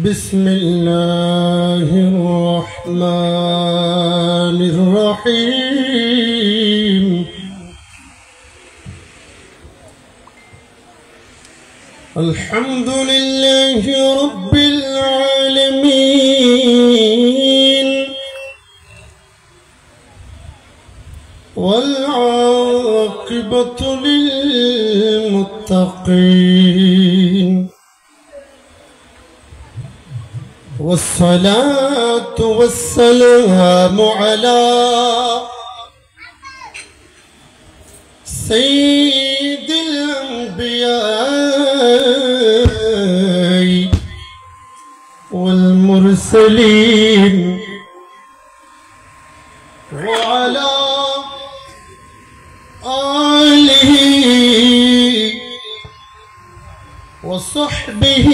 بسم الله الرحمن الرحيم الحمد لله رب العالمين والعاقبة للمتقين والصلاة والسلام على سيد الأنبياء والمرسلين وعلى آله وصحبه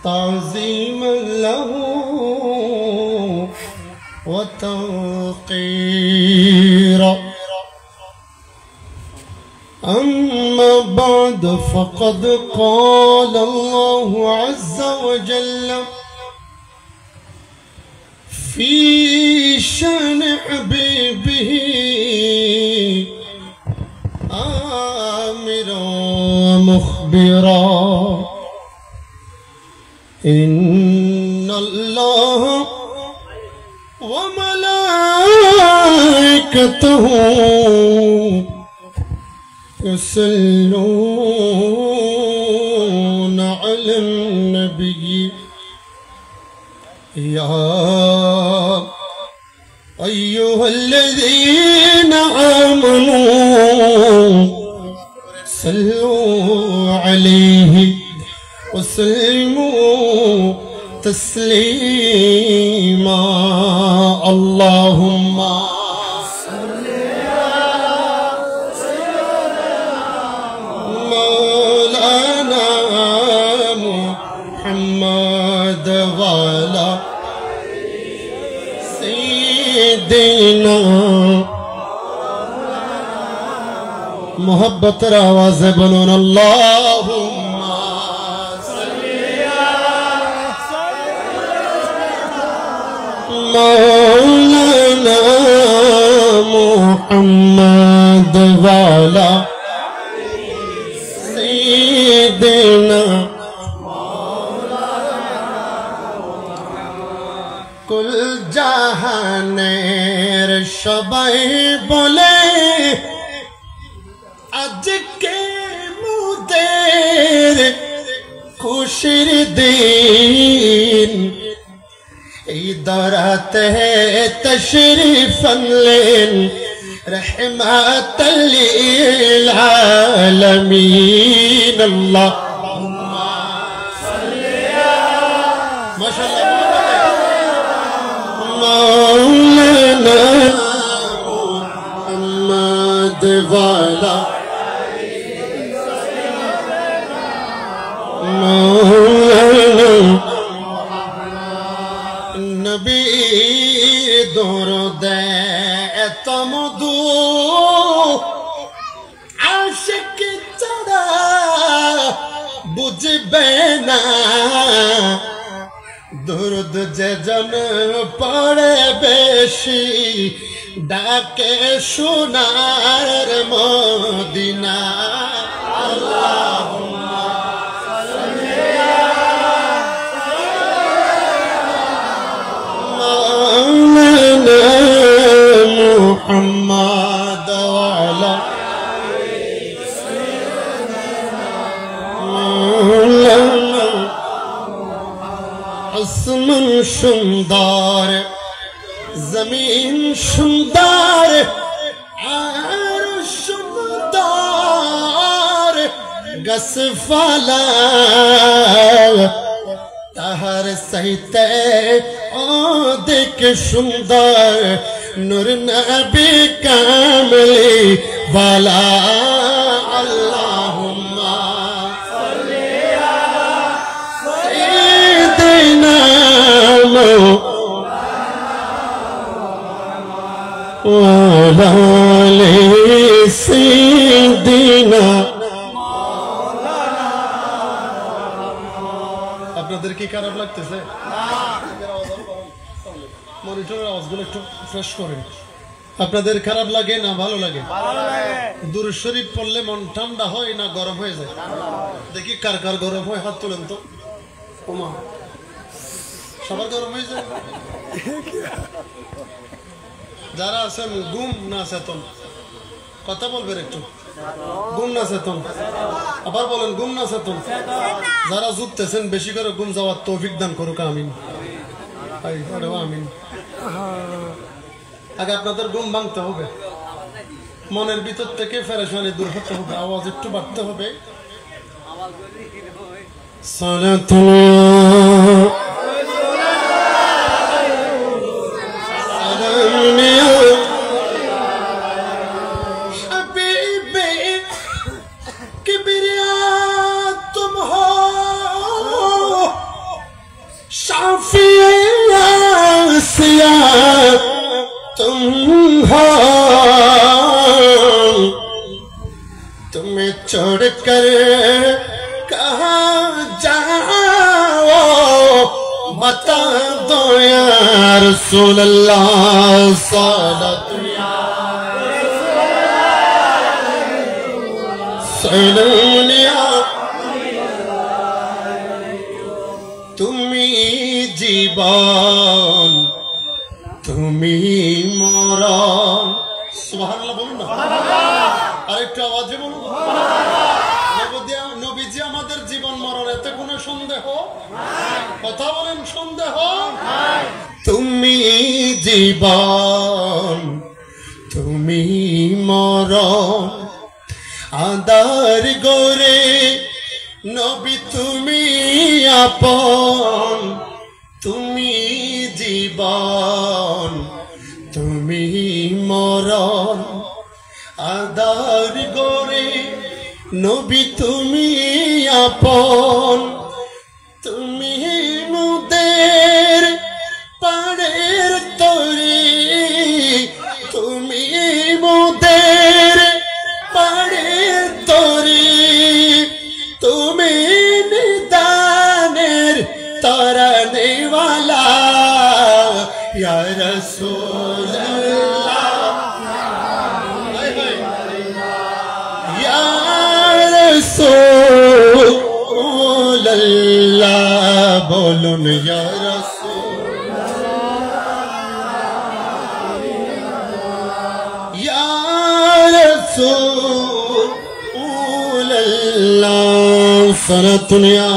تعظيما له وتوقيرا أما بعد فقد قال الله عز وجل في شأن حبيبه آمرا مخبرا إن الله وملائكته يصلون على النبي يا أيها الذين آمنوا صلوا عليه وسلموا تسليما اللهم صل على سيدنا مولانا محمد وعلى سيدنا محبت आवाज़ बोलो اللهم مولانا محمد वाला سيدنا कुल জাহানের সবাই বলে আজকে মুদের খুশির দিন दौराते तशरीफ लेन रहमत लिल आलमीन अल्लाहुम्म सल्ली माशाअल्लाह मौलाना मुहम्मद वाला मौलाना नबी दरुद तमदू आशिक चढ़ा बुझबे ना दरुद जन पड़े बेशी डाके सोनार मदीना अल्लाहुम्मा محمد وعلى مولانا আসমান সুন্দর জমিন সুন্দর আর সুন্দর গাছপালা তাহার সহিতে অধিক সুন্দর নূর নবী কামলি ওয়ালা আল্লাহুম্মা সাল্লি আলা সাইয়্যিদিনা ওয়া আলা আলি আপনাদের কি খারাপ লাগতেছে? মনিটরের আওয়াজগুলো একটু ফ্রেশ করেন। আপনাদের খারাপ লাগে না ভালো লাগে? দুরূদ শরীফ পড়লে মন ঠান্ডা হয় না গরম হয়ে যায়? দেখি কার কার গরম হয়, হাত তোলেন তো। ওমা, সবার গরম হয়ে যায়? যারা আছেন গুম না চেতন, কথা বলবেন একটু। গুম না চেতন, আবার বলেন গুম না চেতন। যারা জুটতেছেন বেশি করে গুম যাওয়ার তৌফিক দান করুক, আমিন। আমিন। আগে আপনাদের ঘুম ভাঙতে হবে, মনের ভিতর থেকে পেরেশানি দূর হতে হবে, আওয়াজ একটু বাড়তে হবে। तुम हो शाफिया, तुम हो, तुम्हें छोड़कर कहाँ जाओ, बता दो या रसूल अल्लाह। তুমি জীবন, তুমি মরণ। সুবহানাল্লাহ বলুন না, আরেকটু আওয়াজে বলুন। নবীজি আমাদের জীবন মরণ, এতে কোনো সন্দেহ? কথা বলেন, সন্দেহ? তুমি জীবন, তুমি মরণ, আদার গোরে নবী তুমি আপন, তুমি জীবন, তুমি মরণ, আদার গোরে নবী তুমি আপন, তুমি মুদের পাড়ের তরি, তুমি মুদের পাড়ের তরি, তুমি নিদানের তরনেওয়ালা ইয়া রাসূলুল্লাহ, ইয়া রাসূলুল্লাহ, বলুন ইয়া রাসূলুল্লাহ, ইয়া রাসূলুল্লাহ, সালাতুন ইয়া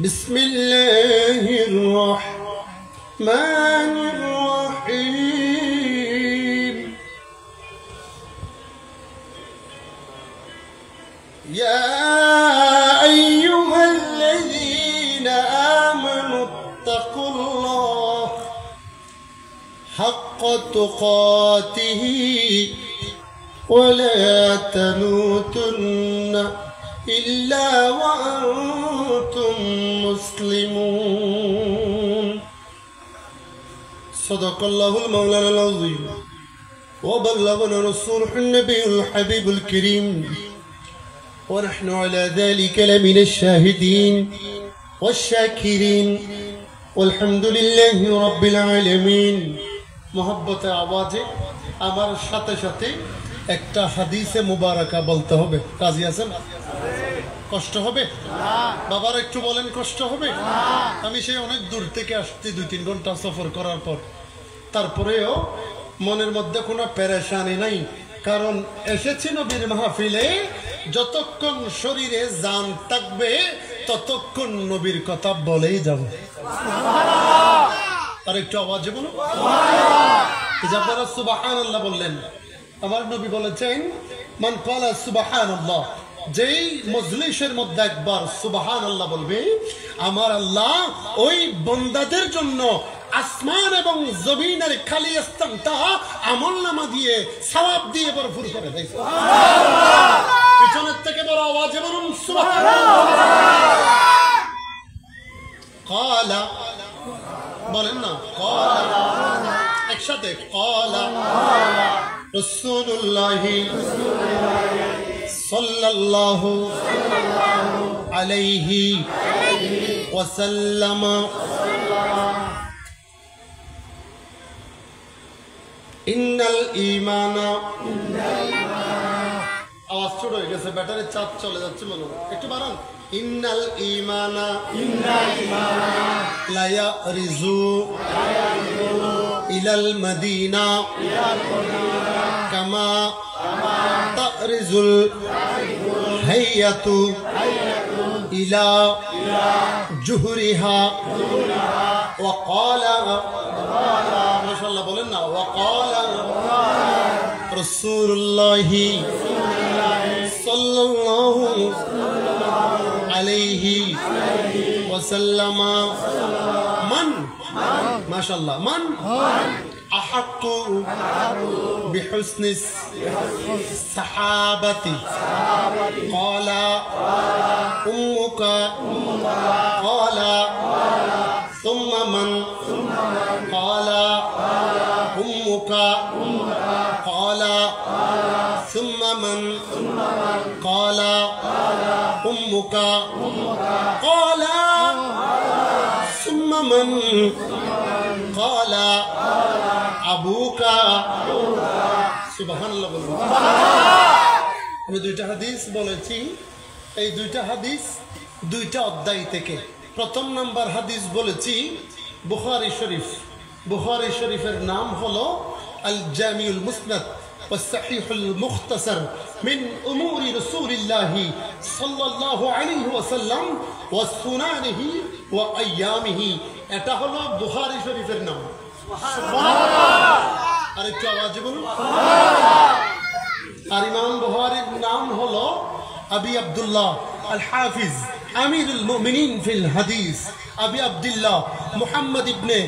বিসমিল্লাহির রহমানির রহিম। ইয়া আইয়ুহাল্লাযীনা আমানু ইত্তাকুল্লাহ হাক্কা তুকাতিহি ওয়া লা তামুতুন্না ইল্লা ওয়া আনতুম মুসলিমুন। সাদাকাল্লাহুল মাওলানাল আযীম ওয়া বাল্লাগানা রাসূলুহুন নবিয়ুল হাবিবুল কারীম ওয়া নাহনু আলা যালিকা লামিনাশ শাহিদিন ওয়াশ শাকিরিন ওয়ালহামদুলিল্লাহি রাব্বিল আলামিন। মুহাব্বতে আওয়াজে আমার সাথে সাথে একটা হাদিসে মুবারাকা বলতে হবে। রাজি আছেন? কষ্ট হবে? বাবার একটু বলেন, কষ্ট হবে? আমি সেই অনেক দূর থেকে আসছি, 2-3 ঘন্টা সফর করার পর, তারপরেও মনের মধ্যে কোনো পেরেশানি নাই, কারণ এসেছি নবীর মাহফিলে। যতক্ষণ শরীরে জান থাকবে ততক্ষণ নবীর কথা বলেই যাব। আর একটু আওয়াজে বলুন। আপনারা সুবহানাল্লাহ বললেন, আমার নবী বলেছেন মান ক্বালা সুবহানাল্লাহ, যেই মজলিসের মধ্যে একবার সুবহানাল্লাহ বলবে, আমার আল্লাহ ওই বান্দাদের জন্য আসমান এবং জমিনের খালি স্থানটা আমলনামা দিয়ে সওয়াব দিয়ে ভরপুর করে দেয়। সুবহানাল্লাহ। পিছনের থেকে বড় আওয়াজে বলুন সুবহানাল্লাহ। ক্বালা বলেন না একসাথে ক্বালা রাসূলুল্লাহ সাল্লাল্লাহু আলাইহি ওয়াসাল্লাম ইন্নাল ঈমানা আওয়াজ ছোট হয়ে গেছে ব্যাটারির চাপ চলে যাচ্ছে মনে হয় একটু বাড়ান ইন্নাল ঈমানা লা ইয়ারিজু ইলাল মাদিনা কামা তারিজুল হাইয়াতু ইলা জুহরিহা ওয়া ক্বালা মাশাআল্লাহ বলেন না ওয়া ক্বালা রাসূলুল্লাহ সাল্লাল্লাহু আলাইহি ওয়াসাল্লাম মান মাশাআল্লাহ মান আহাক্কু বিহুসনিস সাহাবাতি ক্বালা উম্মুকা ক্বালা সুম্মা মান ক্বালা উম্মুকা ক্বালা সুম্মা মান ক্বালা উম্মুকা ক্বালা সুম্মা মান ক্বালা আবুকা সুবহানাল্লাহ বলুন আমি দুইটা হাদিস বলেছি এই দুইটা হাদিস দুইটা অধ্যায় থেকে প্রথম নাম্বার হাদিস বলেছি বুখারী শরীফের নাম হলো আল জামিউল মুসনাদ والصحيح المختصر من أمور رسول الله صلى الله عليه وسلم وسننه وأيامه এটা হলো বুখারী শরীফের নাম সুবহানাল্লাহ আরেকটু আওয়াজে বলুন সুবহানাল্লাহ আর ইমাম বুখারীর নাম হলো আবি আব্দুল্লাহ আল হাফিজ আমিরুল মুমিনিন ফিল হাদিস আবি আব্দুল্লাহ মুহাম্মদ ইবনে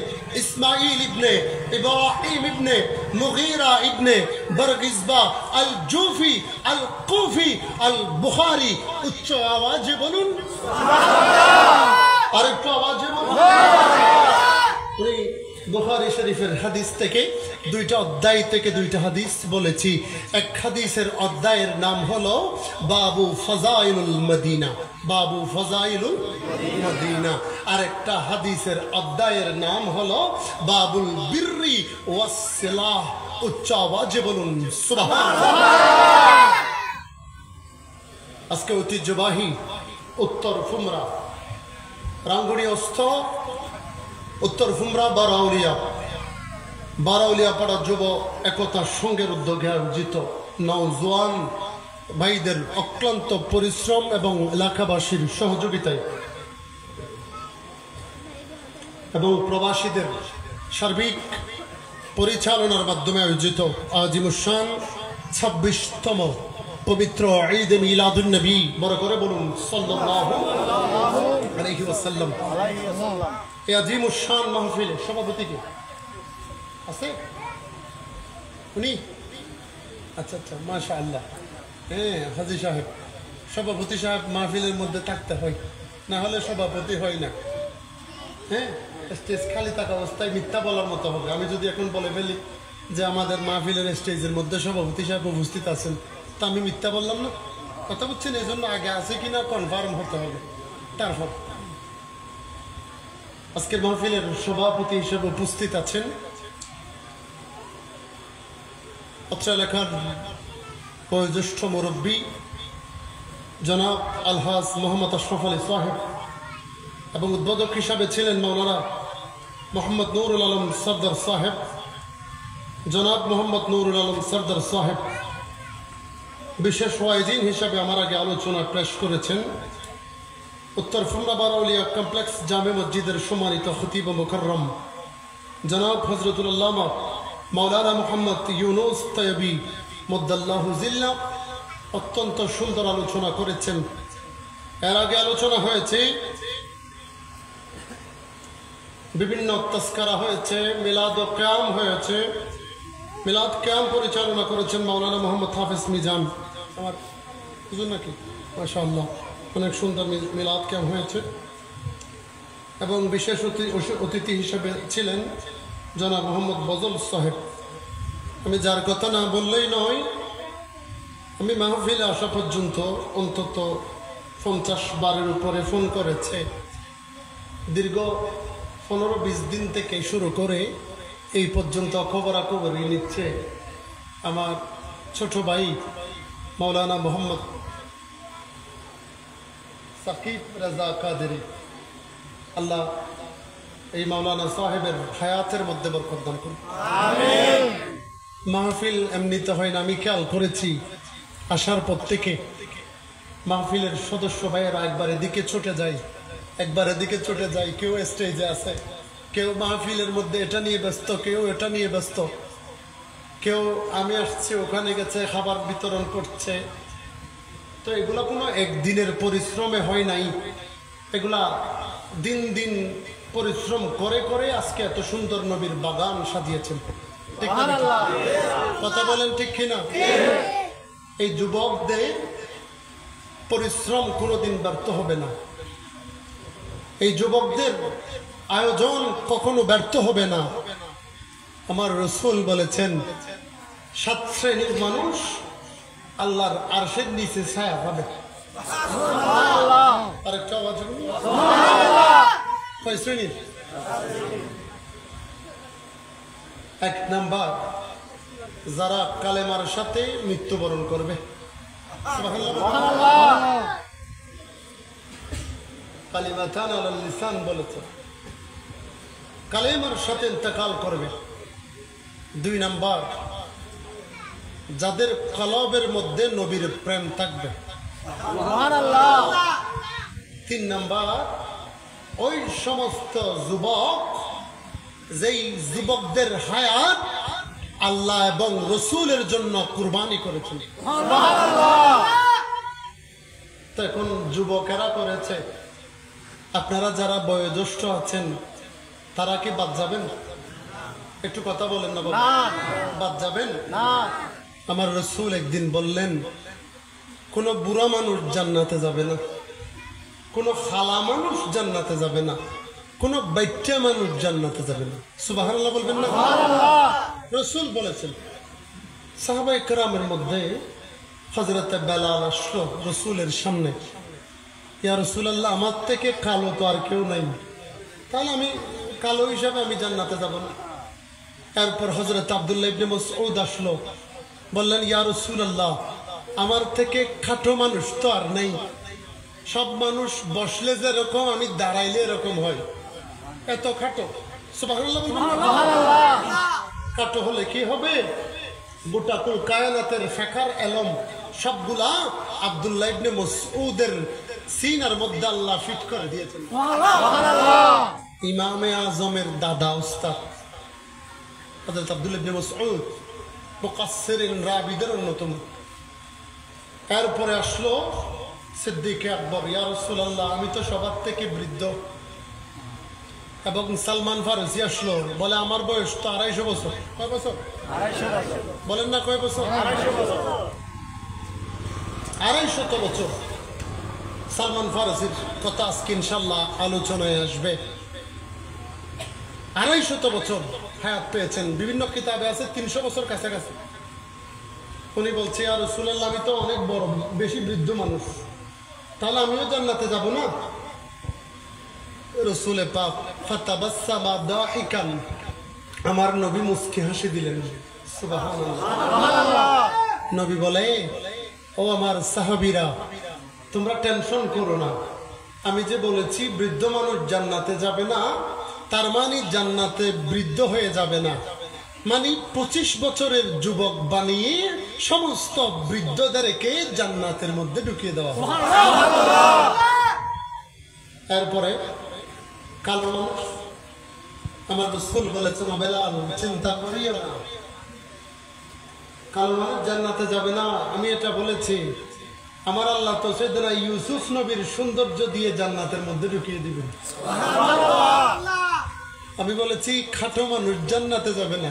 ইসমাইল ইবনে ইব্রাহিম ইবনে মুগীরা ইবনে বরগিজবা আল জুফি আল কুফি আল বুখারী উচ্চ আওয়াজে বলুন সুবহানাল্লাহ আরেকটু আওয়াজে বলুন সুবহানাল্লাহ বুখারী শরীফের হাদিস থেকে দুইটা অধ্যায় থেকে দুইটা হাদিস বলেছি এক হাদিসের অধ্যায়ের নাম হলো বাবু ফাজাইলুল মদিনা আর একটা হাদিসের অধ্যায়ের নাম হলো বাবুল বিররি ওয়াস সিলাহ উচ্চ আওয়াজে বলুন সুবহানাল্লাহ আজকে ঐতিহ্যবাহী উত্তর ফুমরা রাঙ্গুনিয়াস্থ উত্তর ফুমরা বারাউলিয়া পাড়া যুব একতা সংঘের উদ্যোগে আয়োজিত নওজোয়ান ভাইদের অক্লান্ত পরিশ্রম এবং এলাকাবাসীর সহযোগিতায় এবং প্রবাসীদের সার্বিক পরিচালনার মাধ্যমে আয়োজিত আজিমুশান ২৬তম পবিত্র ঈদ মিলাদুন নবী বড় করে বলুন সাল্লাল্লাহু আলাইহি ওয়াসাল্লাম এই আজিমুশান মাহফিলে সভাপতি কে আছে উনি আচ্ছা মাশাআল্লাহ হ্যাঁ হাজী সাহেব সভাপতি সাহেব মাহফিলের মধ্যে থাকতে হয় না হলে সভাপতি হয় না হ্যাঁ স্টেজ খালি থাকা অবস্থায় মিথ্যা বলার মতো হবে আমি যদি এখন বলে ফেলি যে আমাদের মাহফিলের স্টেজের মধ্যে সভাপতি সাহেব উপস্থিত আছেন তা আমি মিথ্যা বললাম না কথা বলছেন এই জন্য আগে আছে কিনা কনফার্ম হতে হবে তারপর আজকের মাহফিলের সভাপতি হিসেবে উপস্থিত আছেন অত্র এলাকার বয়োজ্যেষ্ঠ মুরব্বী জনাব আলহাজ মোহাম্মদ আশরাফ আলী সাহেব এবং উদ্বোধক হিসাবে ছিলেন মাওলানা মোহাম্মদ নুরুল আলম সরদার সাহেব জনাব মোহাম্মদ নুরুল আলম সরদার সাহেব বিশেষ ওয়াইজিন হিসাবে আমার আগে আলোচনা পেশ করেছেন উত্তর ফুমরা বারাউলিয়া কমপ্লেক্স জামে মসজিদের সম্মানিত খতিব মুকাররম জনাব হযরতুল আল্লামা মাওলানা মোহাম্মদ ইউনুস তৈয়বী মুদ্দাল্লাহু জিল্লা অত্যন্ত সুন্দর আলোচনা করেছেন এর আগে আলোচনা হয়েছে বিভিন্ন তাসকারা হয়েছে মিলাদ ও কিয়াম হয়েছে মিলাদ কিয়াম পরিচালনা করেছেন মাওলানা মোহাম্মদ হাফেজ মিজান আমার হুজুর নাকি মাশাআল্লাহ অনেক সুন্দর মিলাদ কিয়াম হয়েছে এবং বিশেষ অতিথি হিসেবে ছিলেন জনাব মোহাম্মদ বজল সাহেব। আমি যার কথা না বললেই নয়, আমি মাহফিলে আসা পর্যন্ত অন্তত 50 বারের উপরে ফোন করেছে। দীর্ঘ 15-20 দিন থেকে শুরু করে এই পর্যন্ত খবরাখবরই নিচ্ছে আমার ছোট ভাই মৌলানা মোহাম্মদ সাকিব রাজা কাদেরি। আল্লাহ এই মৌলানা সাহেবের হায়াতের মধ্যে বরকত দান করুন। আমিন। মাহফিল এমনিতে হয় না, আমি খেয়াল করেছি আসার পর থেকে মাহফিলের সদস্য ভাইয়েরা একবার এদিকে ছুটে যায়, একবার এদিকে ছুটে যায়। কেউ স্টেজে আছে, কেউ মাহফিলের মধ্যে এটা নিয়ে ব্যস্ত, কেউ এটা নিয়ে ব্যস্ত, কেউ আমি আসছি ওখানে গেছে খাবার বিতরণ করছে। তো এগুলা কোনো একদিনের পরিশ্রমে হয় নাই, এগুলা দিন দিন পরিশ্রম করে করে আজকে এত সুন্দর নবীর বাগান সাজিয়েছেন। ঠিক না? কথা বলেন ঠিক কিনা? এই যুবকদের পরিশ্রম কোনোদিন ব্যর্থ হবে না, এই যুবকদের আয়োজন কখনো ব্যর্থ হবে না। আমার রাসূল বলেছেন 7 শ্রেণীর মানুষ আল্লাহর আরশের নিচে ছায়া পাবে। আরেকটা আওয়াজ হবে। কয় শ্রেণীর? 1 নাম্বার, যারা কালেমার সাথে মৃত্যুবরণ করবে। কালিমাতান আলাল লিসান বলেছে, কালেমার সাথে ইন্তেকাল করবে। 2 নাম্বার, যাদের কলবের মধ্যে নবীর প্রেম থাকবে। 3 নাম্বার, ওই সমস্ত যুবক যেই যুবকদের হায়াত আল্লাহ এবং রসুলের জন্য কুরবানি করেছেন। তো এখন যুবকেরা করেছে, আপনারা যারা বয়োজ্যেষ্ঠ আছেন তারা কি বাদ যাবেন? একটু কথা বলেন না বাবা, বাদ যাবেন না? আমার রসুল একদিন বললেন, কোন বুড়া মানুষ জান্নাতে যাবে না, কোন খালা মানুষ জান্নাতে যাবে না, কোন বাচ্চা মানুষ জান্নাতে যাবে না। সুবহানাল্লাহ বলবেন না? রসুল বলেছেন। সাহাবায়ে কেরামের মধ্যে হযরত বেলাল আসলো রসুলের সামনে, ইয়া রাসূলুল্লাহ, আমার থেকে কালো তো আর কেউ নাই, তাহলে আমি কালো হিসাবে আমি জান্নাতে যাব না। এরপর হযরত আব্দুল্লাহ ইবনে মাসউদ আসলো, বললেন, ইয়া রাসূলুল্লাহ, আমার থেকে খাটো মানুষ তো আর নেই, সব মানুষ বসলে যেরকম আমি দাঁড়াইলে এরকম হয়, এত খাটো। সুবহানাল্লাহ বলবেন? খাটো হলে কি হবে? গোটা কুল কায়নাতের ফেকার এলম সবগুলা আব্দুল্লাহ ইবনে মাসউদের সিনার মধ্যে আল্লাহ ফিট করে দিয়েছেন। ইমামে আজমের দাদা উস্তাদ হযরত আব্দুল্লাহ ইবনে মাসউদ মুকাসসিরিন রাবিদের অন্যতম। এরপরে আসলো সিদ্দিক আকবর, ইয়া রাসূলুল্লাহ, আমি তো সবার থেকে বৃদ্ধ। এবং সালমান ফারসি আসলো, বলে আমার বয়স তো 250 বছর। কয় বছর? 250 বছর। বলেন না কয় বছর? 250 বছর। 250 বছর সালমান ফারসির কথা আজকে ইনশাআল্লাহ আলোচনায় আসবে। 250 বছর হায়াত পেয়েছেন, বিভিন্ন কিতাবে আছে 300 বছর কাছাকাছি। উনি বলছে, ইয়া রাসূলুল্লাহ, আমি তো অনেক বড় বেশি বৃদ্ধ মানুষ, তাহলে আমিও জান্নাতে যাব না? রসুলে পাক ফাতাবাসসামা দাহিকান, আমার নবী মুস্কি হাসি দিলেন। সুবহানাল্লাহ। নবী বলে, ও আমার সাহাবীরা, তোমরা টেনশন করো না, আমি যে বলেছি বৃদ্ধ মানুষ জান্নাতে যাবে না, তার মানে জান্নাতে বৃদ্ধ হয়ে যাবে না, মানে 25 বছরের যুবক বানিয়ে সমস্ত বৃদ্ধদেরকে জান্নাতের মধ্যে ঢুকিয়ে দেওয়া হবে। এরপরে কালো মানুষ, আমার রাসূল বলেছেন, বেলাল, চিন্তা করিও না, কালো মানুষ জান্নাতে যাবে না। আমি এটা বলেছি, আমার আল্লাহ তো সাইয়েদনা ইউসুফ নবীর সৌন্দর্য দিয়ে জান্নাতের মধ্যে ঢুকিয়ে দিবেন। আমি বলেছি খাটো মানুষ জান্নাতে যাবে না,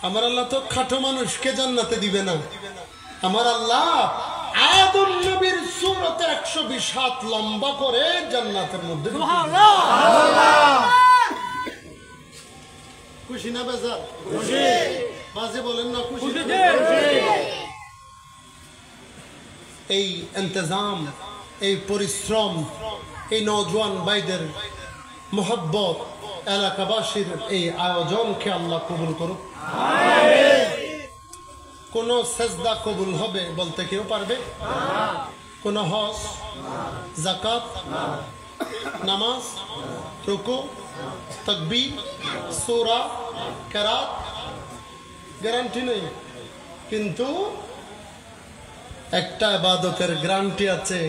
আমার আল্লাহ তো খাটো মানুষকে জান্নাতে দিবে না, আমার আল্লাহ আদম নবীর সূরতে 120 হাত লম্বা করে জান্নাতের মধ্যে। খুশি না বেজার? খুশি। বাজে বলেন না খুশি? এই ইন্তজাম, এই পরিশ্রম, এই নওজোয়ান ভাইদের মোহব্বত, এলাকাবাসীর এই আয়োজনকে আল্লাহ কবুল করুক। কোন সেজদা কবুল হবে বলতে কেউ পারবে? কোন হজ, যাকাত, নামাজ, রুকু, তাকবীর, সূরা, কিরাত গ্যারান্টি নেই, কিন্তু একটা ইবাদতের গ্যারান্টি আছে।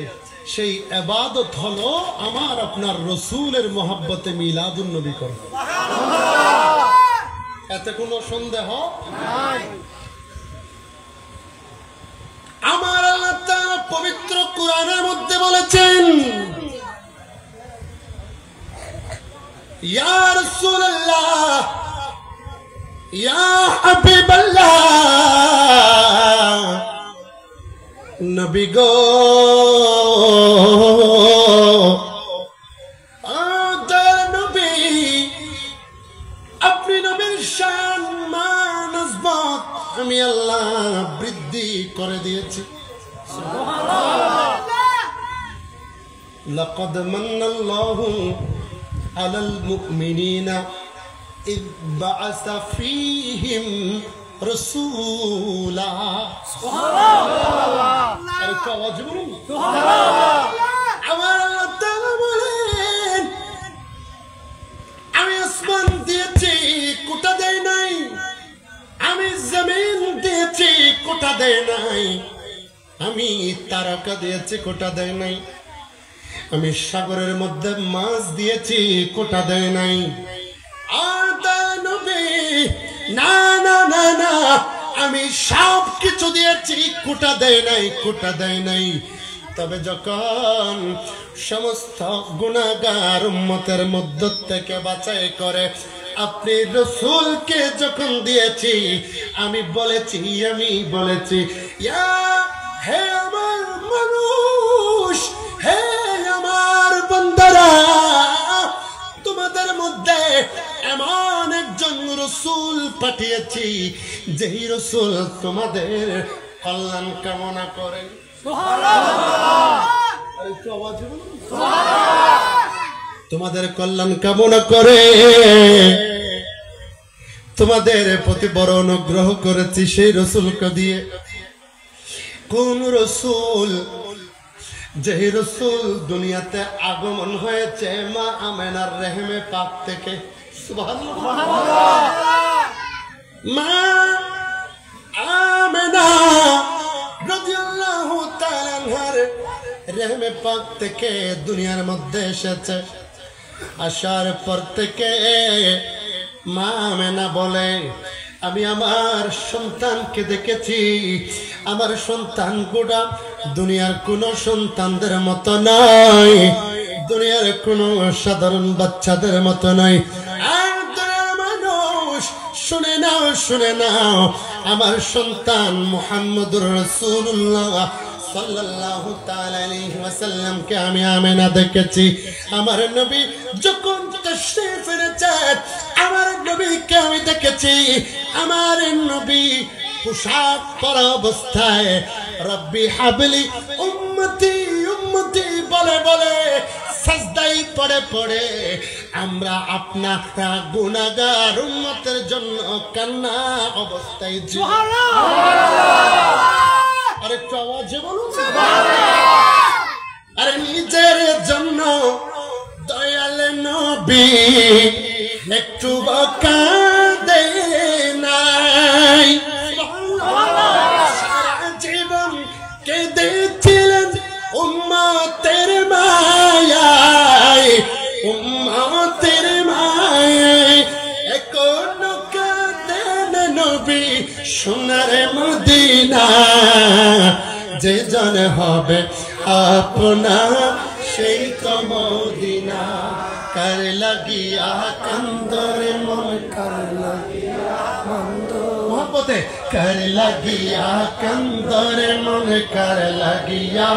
সেই ইবাদত হলো আমার আপনার রাসূলের মহব্বতে মিলাদুন নবী করা। এতে কোনো সন্দেহ নাই। আমার আল্লাহ তাআলা পবিত্র কোরআনের মধ্যে বলেছেন, ইয়া রাসূলুল্লাহ, ইয়া হাবিবাল্লাহ, নবী গো নবী, আপনি নবীর শান মান ইজ্জত আমি আল্লাহ বৃদ্ধি করে দিয়েছি। লাকাদ মান্নাল্লাহু আলাল মুমিনিনা ইয বাআসা ফীহিম রাসূলা। সুবহানাল্লাহ। আর কি আওয়াজ বলুন? সুবহানাল্লাহ। আমার আল্লাহ তাআলা বলেন, আমি আসমান দিয়েছি, কোটা দেয় নাই। আমি জমিন দিয়েছি, কোটা দেয় নাই। আমি তারকা দিয়েছি, কোটা দেয় নাই। আমি সাগরের মধ্যে মাছ দিয়েছি, কোটা দেয় নাই। আর নবী না না না না, আমি সব কিছু দিয়েছি, কোটা দেয় নাই, কোটা দেয় নাই। তবে যখন সমস্ত গুনাহগার উম্মতের মধ্য থেকে বাছাই করে আপনি রাসূলকে যখন দিয়েছি, আমি বলেছি ইয়া হে আমার মানুষ, হে আমার বান্দারা, তোমাদের মধ্যে এমন একজন রাসূল পাঠিয়েছি যেই রাসূল তোমাদের কল্যাণ কামনা করেন। তোমাদের কল্যাণ কামনা করে, তোমাদের প্রতি বড় অনুগ্রহ করেছি সেই রাসূলকে দিয়ে। কোন রাসূল? যে রাসূল দুনিয়াতে আগমন হয়েছে মা আমেনার রেহমে পাক থেকে। সুবহানাল্লাহ। মা আমেনা রাদিয়াল্লাহু তাআলা আনহার রেহমে পাক থেকে দুনিয়ার মধ্যে এসেছে। আসার পর থেকে মা আমেনা বলে, আমি আমার সন্তানকে দেখেছি, আমার সন্তান গোটা দুনিয়ার কোন সন্তানদের মতো নয়, দুনিয়ার কোন সাধারণ বাচ্চাদের মতো নয়। আর দুনিয়ার মানুষ শুনে নাও, শুনে নাও, আমার সন্তান মুহাম্মদুর রাসূলুল্লাহ সাল্লাল্লাহু তাআলা আলাইহি ওয়াসাল্লামকে আমি আমেনা দেখেছি। আমার নবী যখন তাশরীফ এনেছেন, আমার নবীকে আমি দেখেছি। আমার নবী পোশাক পরা অবস্থায় রব্বি হাবলি উম্মতি উম্মতি বলে বলে সাজদায় পড়ে পড়ে আমরা আপনার গুনাহগার উম্মতের জন্য কান্না অবস্থায়। সুবহানাল্লাহ। আরেকটু আওয়াজে বলুন সুবহানাল্লাহ। আরে নিজের জন্য দয়াল নবী একটু কাঁদে নাই, সারা জীবন কেঁদেছিলেন উম্মতের মায়ায়, উম্মতের মায়ায়। এখনো কাঁদেন নবী সোনার মদিনা, যে জন হবে আপনার সেই তো মদিনা। কার লাগিয়া কান্দরে মন, কার লাগিয়া কান্দ मोहब्बत कर लगिया कंदर मन कर लगिया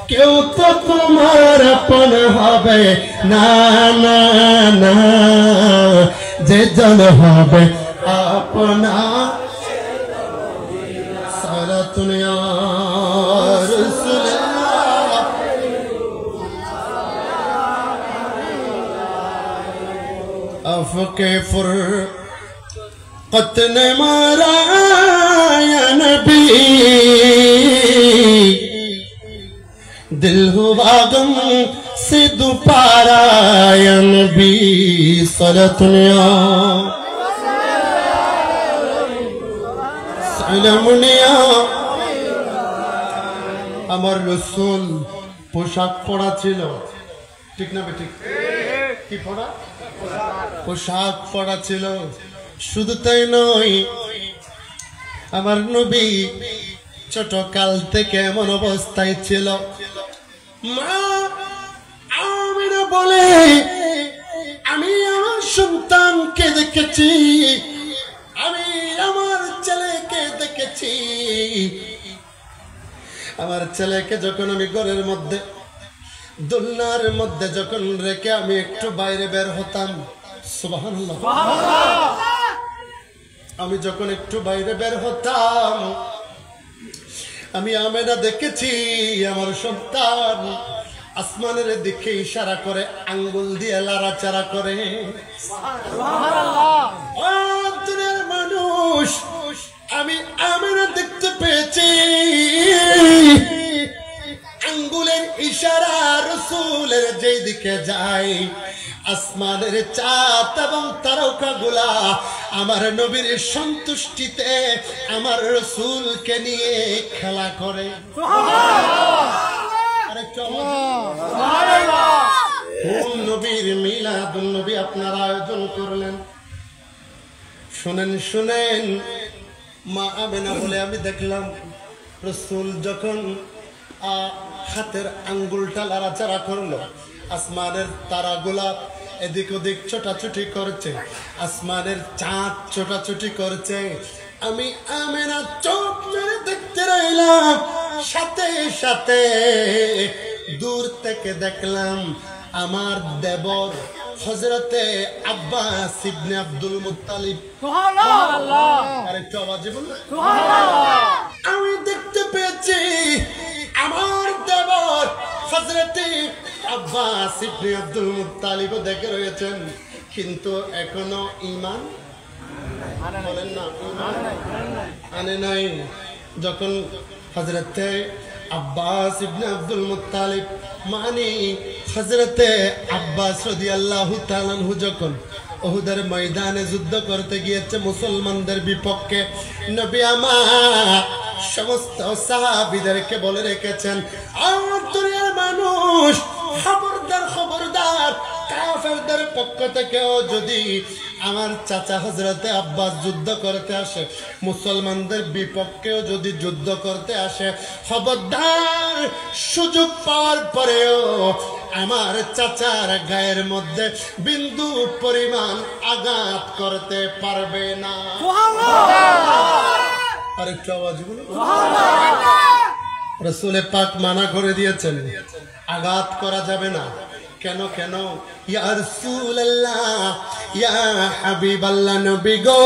क्यों तो तुम्हार अपन हबे ना ना ना जे जन हबे अपना सारा दुनिया अफ़के फ़ुरक़त ने मारा या नबी दिल हुआ गम से दुपारा या नबी सलतनिया सलमुनिया আমার রাসূল পোশাক পরা ছিল ঠিক না ঠিক কি পরা পোশাক পরা ছিল শুধু তাই নয় আমার নবী ছোট কাল থেকে এমন অবস্থায় ছিল মা আমিনা বলে আমি আমার সন্তানকে দেখেছি আমি আমার ছেলেকে দেখেছি আমার ছেলেকে যখন আমি ঘরের মধ্যে দুলনার মধ্যে যখন রেখে আমি একটু বাইরে বের হতাম সুবহানাল্লাহ আমি যখন একটু বাইরে বের হতাম আমি আমেনা দেখেছি আমার সন্তান আসমানের দিকে ইশারা করে আঙ্গুল দিয়ে লাড়াচাড়া করে সুবহানাল্লাহ ও দুনিয়ার মানুষ আমি আমেনা দেখতে পেয়েছি আঙ্গুলের ইশারা রাসূলের যেই দিকে যায় আসমানের চাঁদ এবং তারকাগুলা আমার নবীর সন্তুষ্টিতে আমার রাসূলকে নিয়ে খেলা করে সুবহানাল্লাহ আরে সুবহানাল্লাহ কোন নবীর মিলাদুন নবী আপনারা আয়োজন করলেন শুনেন শুনেন মা আমেনা বলে আমি দেখলাম রাসূল যখন হাতের আঙ্গুলটা লাড়াচাড়া করলো আসমানের তারাগুলা এদিক ওদিক ছোটাছুটি করছে আসমানের চাঁদ ছোটাছুটি করছে আমি আমেনা চোখ মেরে দেখতে রইলাম সাথে সাথে দূর থেকে দেখলাম আমার দেবর হযরতে আব্বাস ইবনে আব্দুল মুত্তালিব সুবহানাল্লাহ আরেকটু আওয়াজে বলুন সুবহানাল্লাহ আমি দেখতে পেয়েছি আমার দেবর হযরতে আব্বাস ইবনে আব্দুল মুত্তালিব দেখে রয়েছেন কিন্তু এখনো ঈমান বলেন না ঈমান আনে নাই যখন হযরতে আব্বাস ইবনে আব্দুল মুত্তালিব মানে হযরতে আব্বাস রাদিয়াল্লাহু তাআলা আনহু যখন উহুদের ময়দানে যুদ্ধ করতে গিয়েছে মুসলমানদের বিপক্ষে নবী আমার সমস্ত সাহাবীদেরকে বলে রেখেছেন আমার দুনিয়ার মানুষ খবরদার খবরদার কাফেরদের পক্ষ থেকেও যদি আমার চাচা হযরতে আব্বাস যুদ্ধ করতে আসে মুসলমানদের বিপক্ষেও যদি যুদ্ধ করতে আসে খবরদার সুযোগ পাওয়ার পরেও আমার চাচার গায়ের মধ্যে বিন্দু পরিমাণ আঘাত করতে পারবে না সুবহানাল্লাহ আরেকটু আওয়াজ বলুন সুবহানাল্লাহ রাসূল পাক মানা করে দিয়েছেন আঘাত করা যাবে না কেন কেন ইয়া রাসূলুল্লাহ ইয়া হাবিবাল্লাহ নবী গো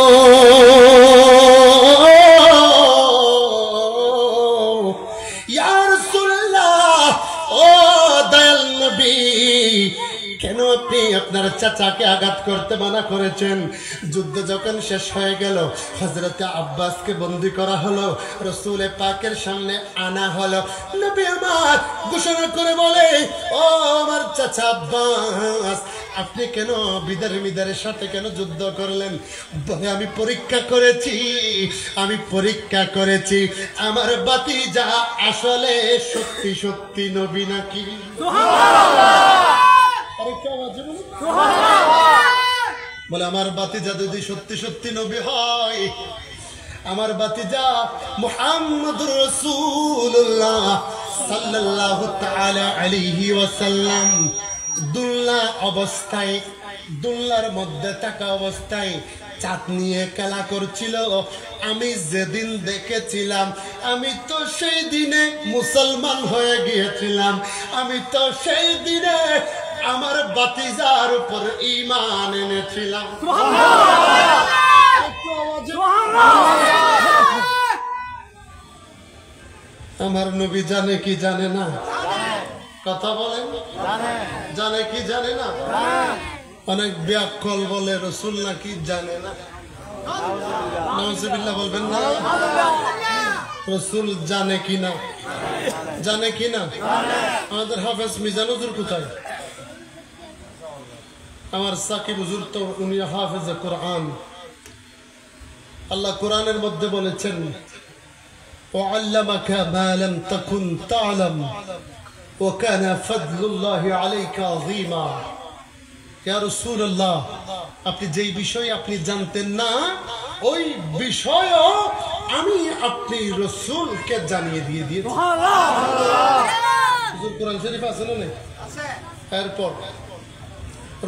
ইয়া রাসূলুল্লাহ ও দয়াল নবী কেন আপনি আপনার চাচাকে আঘাত করতে মানা করেছেন যুদ্ধ যখন শেষ হয়ে গেল হযরতে আব্বাসকে বন্দী করা হলো রাসূল পাকের সামনে আনা হলো নবী আমার ঘোষণা করে বলে ও আমার চাচা আব্বাস আপনি কেন বিদারের সাথে কেন যুদ্ধ করলেন বলে আমি পরীক্ষা করেছি আমার ভাতিজা আসলে সত্যি সত্যি নবী নাকি সুবহানাল্লাহ বলে আমার ভাতিজা যদি সত্যি সত্যি নবী হয় আমার ভাতিজা মুহাম্মদুর রাসূলুল্লাহ সাল্লাল্লাহু তাআলা আলাইহি ওয়াসাল্লাম দুল্লা অবস্থায় দুল্লার মধ্যে থাকা অবস্থায় চাঁদ নিয়ে খেলা করছিল। আমি যেদিন দেখেছিলাম, আমি তো সেই দিনে মুসলমান হয়ে গিয়েছিলাম। আমি তো সেই দিনে আমার বাতিজার উপর ঈমান এনেছিলাম। আমার নবী জানে কি জানে না? কথা বলেন, জানে কি জানে না? অনেক ব্যাকল বলে রসুল নাকি জানে না। নাউজুবিল্লাহ বলবেন না? রসুল জানে কি না? জানে কি না? আমাদের হাফেজ মিজান হুজুর কোথায়? আমার সাকিব হুজুর তো উনি হাফেজে কোরআন। আল্লাহ কোরআনের মধ্যে বলেছেন, وعلمك ما لم تكن تعلم وكان فضل الله عليك عظيما। ইয়া রাসূলুল্লাহ, আপনি যেই বিষয় আপনি জানতেন না, ওই বিষয়ও আমি আপনি রাসূলকে জানিয়ে দিয়ে দিয়েছি। সুবহানাল্লাহ। হুজুর কোরআন শরীফ আছে না? আছে। এরপর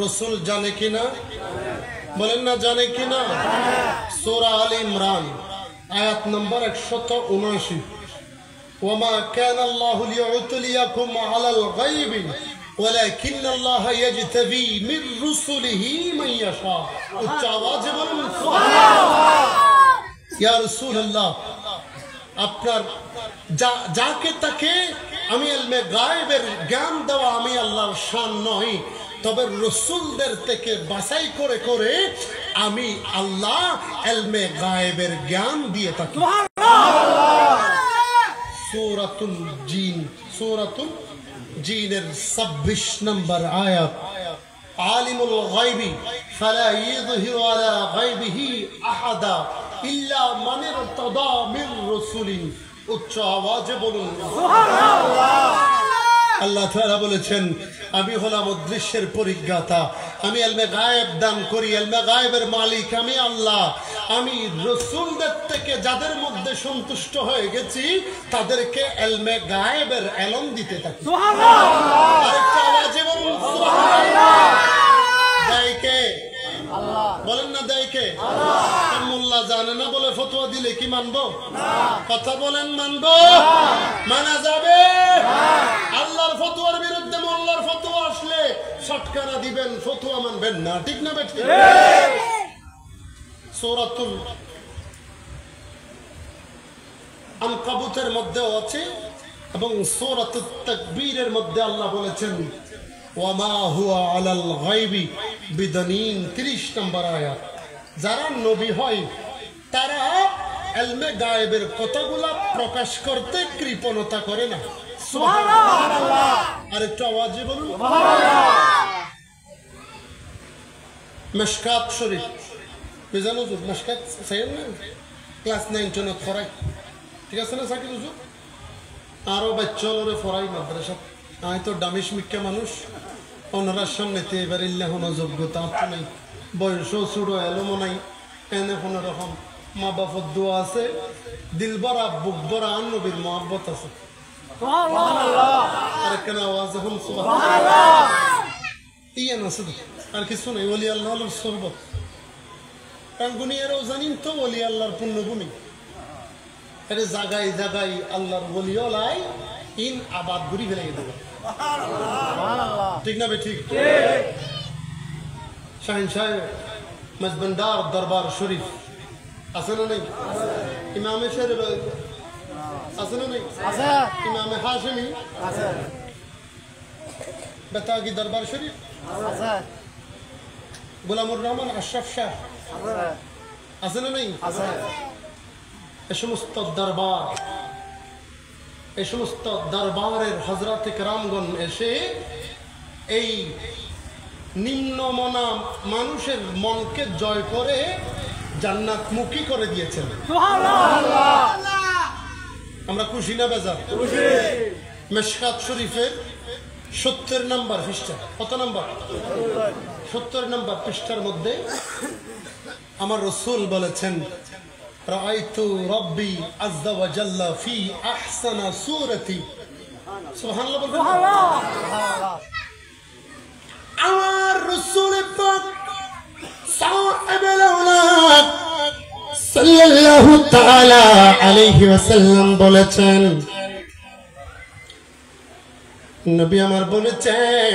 রাসূল জানে কিনা? বলেন না জানে কিনা? সূরা আলে ইমরান আয়াত নম্বর 179, وما كان الله ليعطليكم على الغيب ولكن الله يجتبي من رسله من يشاء। উচ্চ আওয়াজে বলুন সুবহানাল্লাহ। ইয়া রাসূলুল্লাহ, আপনার যাকে তাকে আমি ইলমে গায়েবের জ্ঞান দেওয়া আমি আল্লাহর শান নয়, তবে রসুলদের থেকে বাছাই করে করে আমি আল্লাহ ইলমে গায়েবের জ্ঞান দিয়ে থাকি। সূরাতুল জিন, সূরাতুল জিনের 26 নম্বর আয়াত, আলিমুল গায়বি ফালা ইযহিরু আলা গায়বিহি আহাদা ইল্লা মান ইরতাদা মির রাসূলিন। উচ্চ আওয়াজে বলুন সুবহানাল্লাহ। আল্লাহ তাআলা বলেছেন, আমি হলাম অদৃশ্যের পরিজ্ঞাতা, আমি ইলমে গায়েব দান করি, ইলমে গায়েবের মালিক আমি আল্লাহ। আমি রাসূলদের থেকে যাদের মধ্যে সন্তুষ্ট হয়ে গেছি তাদেরকে ইলমে গায়েবের ইলম দিতে থাকি। সুবহানাল্লাহ। আরেকটা আওয়াজে বলুন সুবহানাল্লাহ। দেয় কে? আল্লাহ। বলেন না দেয় কে? আল্লাহ। মোল্লা জানে না বলে ফতোয়া দিলে কি মানবো? না। কথা বলেন মানবো? মানা যাবে? আল্লাহর ফতোয়ার বিরুদ্ধে মোল্লার ফতোয়া আসলে শটকারা দিবেন, ফতোয়া মানবেন না, ঠিক না বেঠিক? সূরাতুল আনকাবুতের মধ্যেও আছে এবং সূরাতুত তাকবীরের মধ্যে আল্লাহ বলেছেন, ওয়ামা হুয়া আলাল গায়বি বিদানিন, 30 নম্বর আয়াত। যারা নবী হয় তারা ইলমে গায়েবের কথাগুলা প্রকাশ করতে কৃপণতা করে না। সুবহানাল্লাহ। আরেকটু আওয়াজে বলুন সুবহানাল্লাহ। মিশকাত শরীফ, বুঝানো তো মিশকাত সাইন না? ক্লাস 9 জনত পড়াই, ঠিক আছে না সাকিব হুজুর? আরো বাচ্চালরে পড়াই মাদ্রাসা। আমি তো দামিশ মিক্কা মানুষ, ওনার সামনেতে এবার ইল্লা কোনো যোগ্যতা আপনি নাই, বয়সও ছোট, এলোমো নাই, এনে কোনো রকম মা বাপর দোয়া আছে, দিল ভরা বুক ভরা নবীর মহব্বত আছে। আর কেন আওয়াজ এখন সুবহানাল্লাহ। ইয়ান আছে আর কিছু নাই। ওলি আল্লাহর সোহবত গুনিয়ারও জানিন তো ওলি আল্লাহর পুণ্যভূমি। এটা জাগাই জাগাই আল্লাহর ওলিওলাই ইন আবাদ ঘুরি ফেলে দেব, ঠিক না বে? ঠিক। শাহিন সাহেব মজবন্দার দরবার শরীফ আছে না নেই? ইমামে শরীফ আছে না নেই? ইমামে হাশিমি আছে। বেতাগি দরবার শরীফ আছে। গোলামুর রহমান আশরাফ শাহ আছে না নেই? আছে। এই সমস্ত দরবার, এই সমস্ত দরবারের হযরত কেরামগণ এসে এই নিম্নমনা মানুষের মনকে জয় করে জান্নাতমুখী করে দিয়েছেন। সুবহানাল্লাহ। আমরা খুশি না বেজার? খুশি। মিশকাত শরীফের 70 নম্বর পৃষ্ঠা, কত নম্বর? 70 নম্বর পৃষ্ঠার মধ্যে আমার রাসূল বলেছেন, রাআইতু রাব্বি আযজা ওয়া জাল্লা ফি আহসানা সূরাতি। সুবহানাল্লাহ বলবেন? সুবহানাল্লাহ। আমার রাসূল পাক সাল্লাল্লাহু তাআলা আলাইহি ওয়াসাল্লাম বলেছেন, নবী আমার বলেছেন,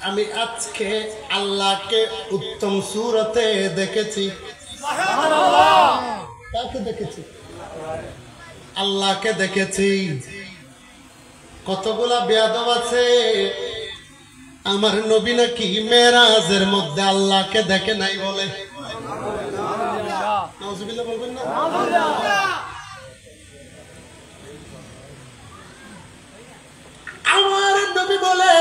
আমি আজকে আল্লাহকে উত্তম সূরতে দেখেছি। সুবহানাল্লাহ। কাকে দেখেছি? আল্লাহকে দেখেছি। কতগুলা বেয়াদব আছে, আমার নবী নাকি মেরাজের মধ্যে আল্লাহকে দেখে নাই বলে। নাউজুবিল্লাহ বলবেন না? আমার নবী বলে,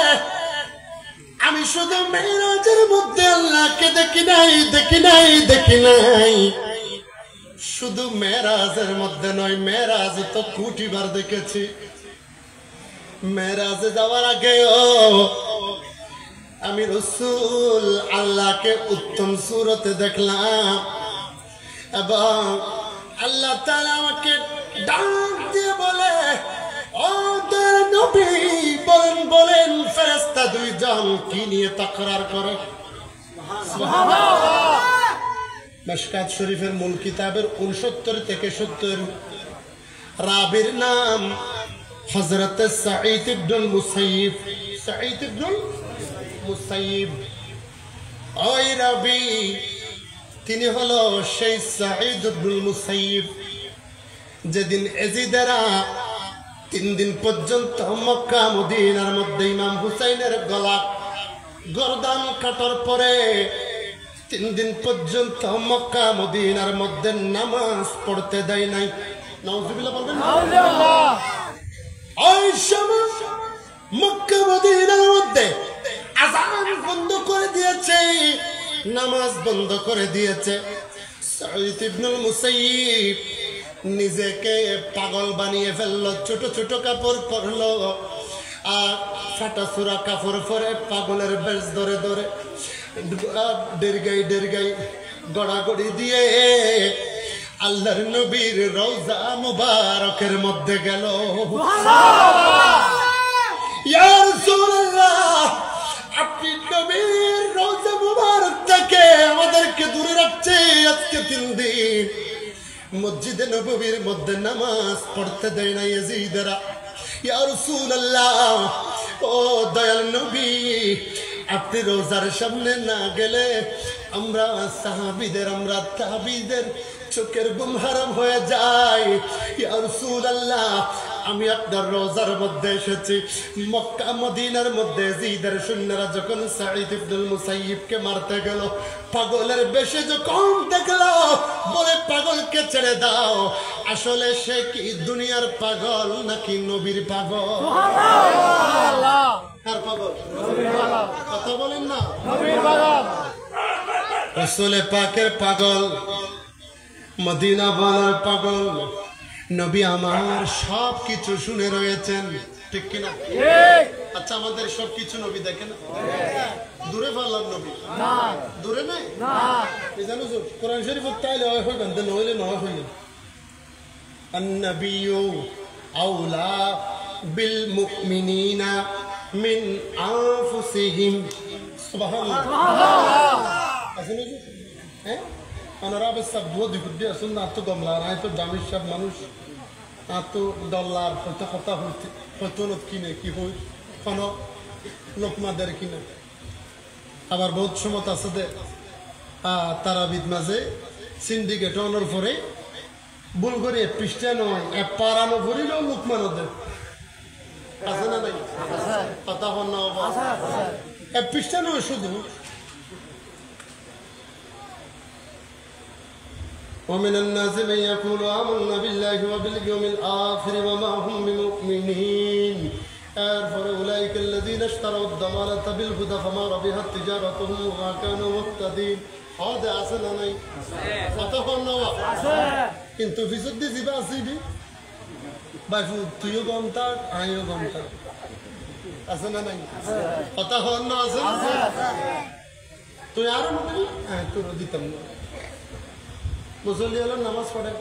আমি শুধু মেরাজের মধ্যে আল্লাহকে দেখি নাই। শুধু মেরাজের মধ্যে নয়, মেরাজ তো কোটিবার দেখেছি। মেরাজে যাওয়ার আগেও আমি রাসূল আল্লাহকে উত্তম সূরতে দেখলাম, এবং আল্লাহ তাআলা আমাকে ডাক দিয়ে বলে, ও নবী, বলেন ফেরেশতা দুইজন কি নিয়ে তাকরার করে। সুবহানাল্লাহ। মিশকাত শরীফের মূল কিতাবের 69 থেকে 70 রাবির নাম হযরত সাঈদ ইবনুল মুসাইয়িব। ওই রাবি, তিনি হলো সেই সাঈদ ইবনুল মুসাইয়িব যেদিন এজিদেরা 3 দিন পর্যন্ত মক্কা মদিনার মধ্যে ইমাম হুসাইনের গর্দান কাটার পরে 3 দিন পর্যন্ত মক্কা মদিনার মধ্যে নামাজ পড়তে দেয় নাই। নাউজুবিল্লাহ বলবেন? নাউজুবিল্লাহ। ওই সময় মক্কা মদিনার মধ্যে আযান বন্ধ করে দিয়েছে, নামাজ বন্ধ করে দিয়েছে। সাঈদ ইবনুল মুসাইয়িব নিজেকে পাগল বানিয়ে ফেললো, ছোট ছোট কাপড় পরলো, আর ফাটা সুরা কাপড় পরে পাগলের বেশ ধরে দেড়গাই গড়াগড়ি দিয়ে আল্লাহর নবীর রওজা মুবারকের মধ্যে গেল। ইয়া রাসূলুল্লাহ, আপনি নবীর রওজা মুবারক থেকে আমাদেরকে দূরে রাখছে আজকে 3 দিন। মসজিদে নববীর মধ্যে নামাজ পড়তে দেয় না ইয়াজিদরা। ইয়া রাসূলুল্লাহ, ও দয়াল নবী, আপনি রোজার সামনে না গেলে আমরা সাহাবীদের, আমরা তাবিদের চোখের ঘুম হারাম হয়ে যায়। ইয়া রাসূলুল্লাহ, আমি আপনার রোজার মধ্যে এসেছি। মক্কা মদিনার মধ্যে জিদের সৈন্যরা যখন সাঈদ ইবনুল মুসাইয়িবকে মারতে গেল, পাগলের বেশে যখন দেখলো, বলে পাগলকে ছেড়ে দাও। আসলে সে কি দুনিয়ার পাগল নাকি নবীর পাগল? সুবহানাল্লাহ। কার পাগল? নবীর পাগল। কথা বলেন না? নবীর পাগল। রাসূল পাকের পাগল, মদিনা বালার পাগল। নবী আমার সব কিছু শুনে রয়েছেন, ঠিক কিনা? আচ্ছা, আমাদের সব কিছু নবী দেখেন? দূরে পারলাম নবী না, দূরে নাই না। জানো কোরআন শরীফ তাইলে হয় হইবেন, নইলে নয় হইল। আন-নাবিয়্যু আওলা বিল মুমিনিনা মিন আনফুসিহিম। সুবহানাল্লাহ। আসলে হ্যাঁ, অনারাবে সব দুধ বুদ্ধি আসুন না, তো গমলা নাই তো দামির সব মানুষ না, তো ডলার হয়তো কথা হইতে হয়তো কিনে কি হই কোন লোকমাদের কিনে। আবার বহুত সময় আছে দে তারাবিদ মাঝে সিন্ডিকেট অনার পরে ভুল করে পৃষ্ঠা নয় পারানো করিলেও লোকমান ওদের আছে না নাই? কথা হন না পৃষ্ঠা নয় শুধু। ومن الناس من يقول آمنا بالله وباليوم الآخر وما هم بمؤمنين أولئك الذين اشتروا الضلالة بالهدى فما ربحت تجارتهم وما كانوا مهتدين। هذا أصلا নাই কথা হন না কিন্তু বিশুদ্ধ জীবা আসিবি বাইফু, তুইও গমতা আইও গমতা, আছে না নাই? কথা হন না আছে? তুই আরো নবী তোর দিতাম না। মুসল্লি হলো নামাজ পড়ে,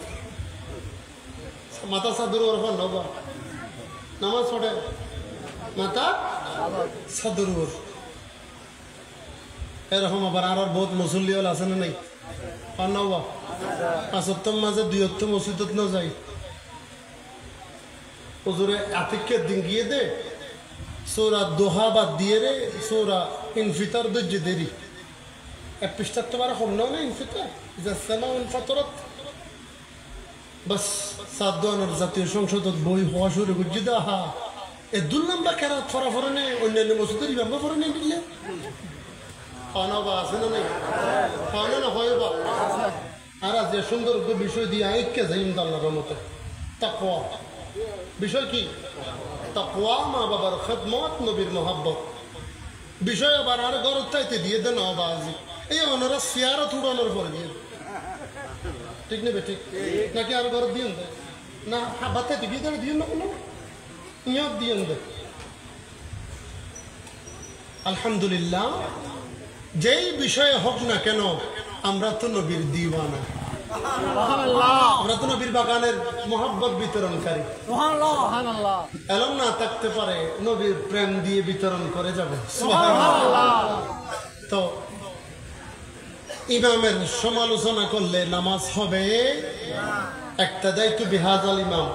মাথা চাদর ওর নবা নামাজ পড়ে, মাথা চাদর ওর এরকম। আবার আর বহুত মুসল্লি হল আছে না নাই? নবা পাঁচত্তম মাঝে দুইত্তম মসজিদত না যাই হুজুরে আতিকের দিন গিয়ে দে সূরা দোহা বাদ দিয়ে রে সূরা ইনফিতার দজ্জে দেরি এক পৃষ্ঠার তোমার হম না ইনফিতার জাসামা ইনফাতরাত বাস সাদ্দানের জাতীয় সংসদত বই হওয়া শুরু করছি হা এ দুর্নাম্বা কেরাত ফরা ফরনে অন্যান্য মসজিদের ইমামবা ফরনে দিলে পানা বা আছে না নাই পানা না হয় বা আর যে সুন্দর বিষয় দিয়ে আইকে যাই আল্লাহর রহমতে তাকওয়া বিষয় কি তাকওয়া মা বাবার খিদমত নবীর মোহাব্বত বিষয় আবার আর গরত চাইতে দিয়ে দেন আবাজি এই ওনারা সিয়ারত উড়ানোর পরে দিয়ে ঠিক নেবে ঠিক নাকি আর গরত দিয়ে দেয় না বাচ্চাতে বিয়ে দেয় দিয়ে না কোনো নিয়োগ দিয়ে দেয় আলহামদুলিল্লাহ যেই বিষয়ে হোক না কেন আমরা তো নবীর দিওয়ানা আমরা তো নবীর বাগানের মোহাব্বত বিতরণকারী এলম না থাকতে পারে নবীর প্রেম দিয়ে বিতরণ করে যাবে তো ইমামের সমালোচনা করলে নামাজ হবে একটা দায়িত্ব বিহাজাল ইমাম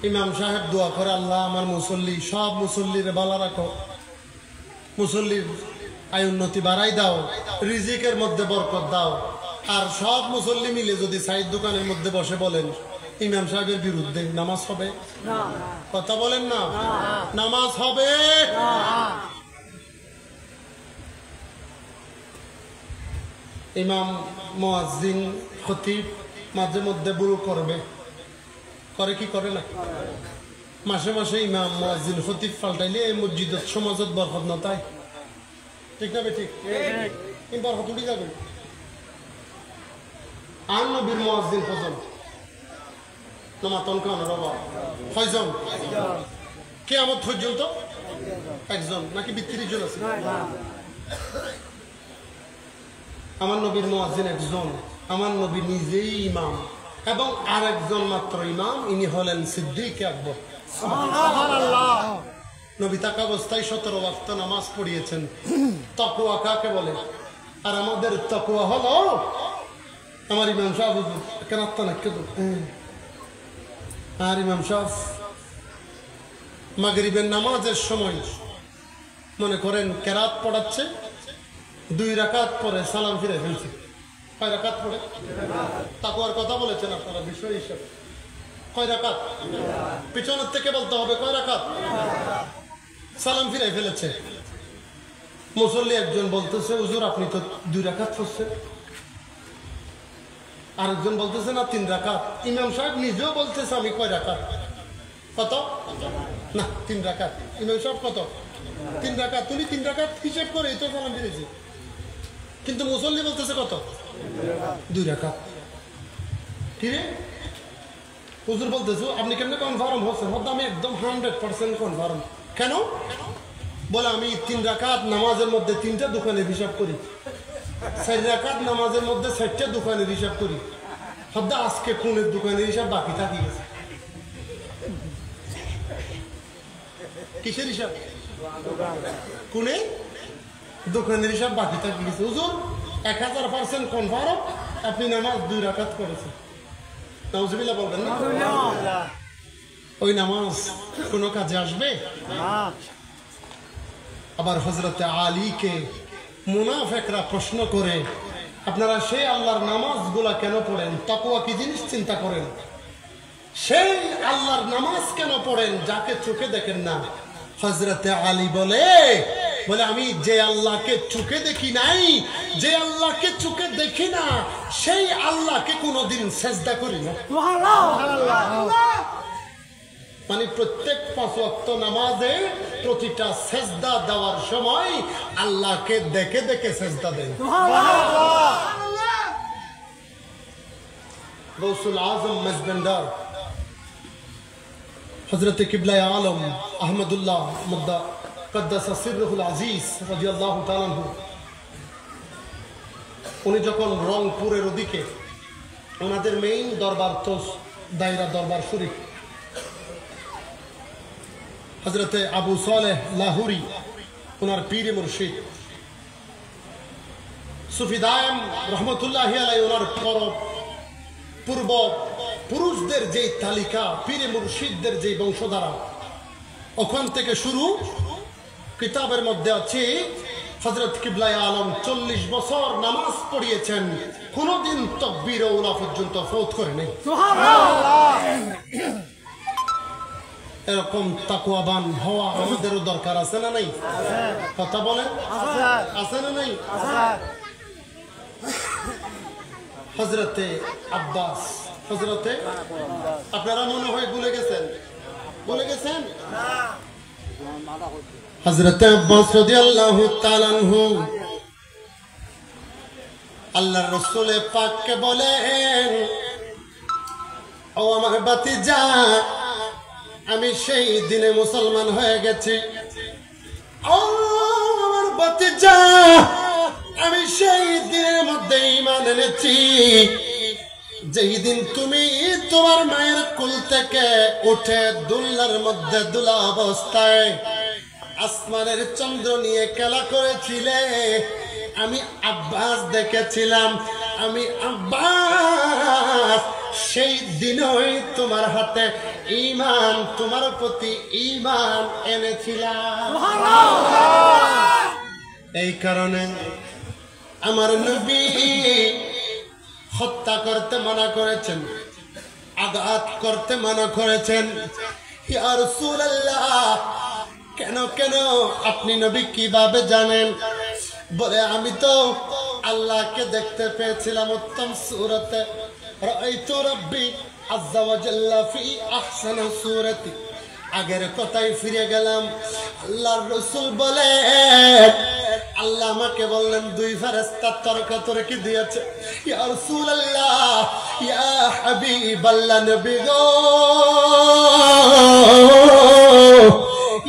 ইমাম সাহেব দোয়া করে আল্লাহ আমার মুসল্লি সব মুসল্লির ভালো রাখো মুসল্লির আয় উন্নতি বাড়াই দাও রিজিকের মধ্যে বরকত দাও আর সব মুসল্লি মিলে যদি সাইড দোকানের মধ্যে বসে বলেন ইমাম সাহেবের বিরুদ্ধে নামাজ হবে কথা বলেন না নামাজ হবে ইমাম মুয়াজ্জিন খতিব মাঝে মধ্যে ভুল করবে করে কি করে না মাসে মাসে ইমাম মুয়াজ্জিন খতিব পাল্টাইলে এই মসজিদত সমাজত বরকত না তাই ঠিক না ঠিক এই বরকত উঠে যাবে আর নবীর মুয়াজ্জিন কজন নামাতন কান বাবা কয়জন কিয়ামত পর্যন্ত একজন নাকি 32 জন আছে আমার নবীর মুয়াজ্জিন একজন আমার নবী নিজেই ইমাম এবং আরেকজন মাত্র ইমাম ইনি হলেন সিদ্দিক আকবর সুবহানাল্লাহ নবী তাকা অবস্থায় 17 ওয়াক্ত নামাজ পড়িয়েছেন তাকওয়া কাকে বলে আর আমাদের তাকওয়া হলো আমার ইমাম সাহেব কেন না কেন আর ইমাম সাহেব মাগরিবের নামাজের সময় মনে করেন কেরাত পড়াচ্ছে 2 রাকাত পরে সালাম ফিরে ফেলছে কয় রাকাত পড়ে তাকওয়ার কথা বলেছেন আপনারা বিষয় হিসেবে কয় রাকাত পিছনের থেকে বলতে হবে কয় রাকাত সালাম ফিরে ফেলেছে মুসল্লি একজন বলতেছে হুজুর আপনি তো 2 রাকাত পড়ছেন আরেকজন বলতেছে না 3 রাকাত ইমাম সাহেব নিজেও বলতেছে আমি কয় রাকাত কত না 3 রাকাত ইমাম সাহেব কত 3 রাকাত তুমি 3 রাকাত হিসাব করে এই তো সালাম ফিরেছে কিন্তু মুসল্লি বলতেছে কত 2 রাকাত কি রে হুজুর বলতেছো আপনি কেমনে কনফার্ম হচ্ছেন আমি একদম 100% কনফার্ম কেন বলে আমি 3 রাকাত নামাজের মধ্যে 3টা দোকানের হিসাব করি 4 রাকাত নামাজের মধ্যে 4টা দোকানের হিসাব করি হদ্দা আজকে কোনের দোকানের হিসাব বাকি থাকি গেছে কিসের হিসাব কোনে দোকানের হিসাব বাকি থাকি গেছে হুজুর 1000% কনফার্ম আপনি নামাজ 2 রাকাত করেছেন নাউজুবিল্লাহ বলবেন না ওই নামাজ কোনো কাজে আসবে আবার হযরতে আলীকে মুনাফিকরা প্রশ্ন করে আপনারা সেই আল্লাহর নামাজগুলা কেন পড়েন তাকওয়া কি জিনিস চিন্তা করেন সেই আল্লাহর নামাজ কেন পড়েন যাকে চোখে দেখেন না হযরতে আলী বলে আমি যে আল্লাহকে চোখে দেখি নাই যে আল্লাহকে চোখে দেখি না সেই আল্লাহকে কোনোদিন সিজদা করি না সুবহানাল্লাহ মানে প্রত্যেক 5 ওয়াক্ত নামাজে প্রতিটা সিজদা দেওয়ার সময় আল্লাহকে দেখে দেখে সিজদা দেন সুবহানাল্লাহ গৌসুল আজম মজবন্দার হযরত কিবলা আলম আহমদুল্লাহ মুদ্দা কদ্দাসা সিররুল আজিজ রাদিয়াল্লাহু তাআলা আনহু উনি যখন রংপুরের ওদিকে ওনাদের মেইন দরবার তো দায়রা দরবার শরীফ হযরত আবু সালেহ লাহুরি ওনার পীর মুর্শিদ সুফি দায়েম রহমতুল্লাহি আলাইহি ওনার পূর্ব পুরুষদের যে তালিকা, পীর মুর্শিদদের যে বংশধারা, ওখান থেকে শুরু। কিতাবের মধ্যে আছে হযরত কিবলায়ে আলম 40 বছর নামাজ পড়িয়েছেন, কোনদিন তাকবীর উলা পর্যন্ত ফৌত করে নাই। সুবহানাল্লাহ। এরকম তাকওয়াবান হওয়া আমাদেরও দরকার আছে না নাই? কথা বলেন, আছে না নাই? হযরতে আব্বাস, হযরতে, আপনারা মনে হয় ভুলে গেছেন, হযরতে আব্বাস রাদিয়াল্লাহু তাআলা আনহু আল্লাহর রাসূল পাককে বলেন, ও আমার ভাতিজা, আমি সেই দিনে মুসলমান হয়ে গেছি। ও আমার ভাতিজা, আমি সেই দিনের মধ্যে ঈমান এনেছি যেই দিন তুমি তোমার মায়ের কোল থেকে উঠে দুল্লার মধ্যে দুলা অবস্থায় আসমানের চন্দ্র নিয়ে খেলা করেছিলে। আমি আব্বাস দেখেছিলাম, আমি আব্বাস সেই দিনই তোমার হাতে ঈমান, তোমার প্রতি ঈমান এনেছিলাম। এই কারণে আমার নবী হত্যা করতে মানা করেছেন, আঘাত করতে মানা করেছেন। ইয়া রাসূলুল্লাহ, কেন কেন আপনি নবী কিভাবে জানেন? বলে, আমি তো আল্লাহকে দেখতে পেয়েছিলাম উত্তম সূরতে, রাআইতু রাব্বি আযজা ওয়া জাল্লা ফি আহসানি সূরতি। আগের কথায় ফিরে গেলাম। আল্লাহর রাসূল বলে, আল্লাহ আমাকে বললেন দুই ফেরেশতা তর্কাতর্কি দিয়েছে। ইয়া রাসূলুল্লাহ, ইয়া হাবিবাল্লাহ, নবী গো,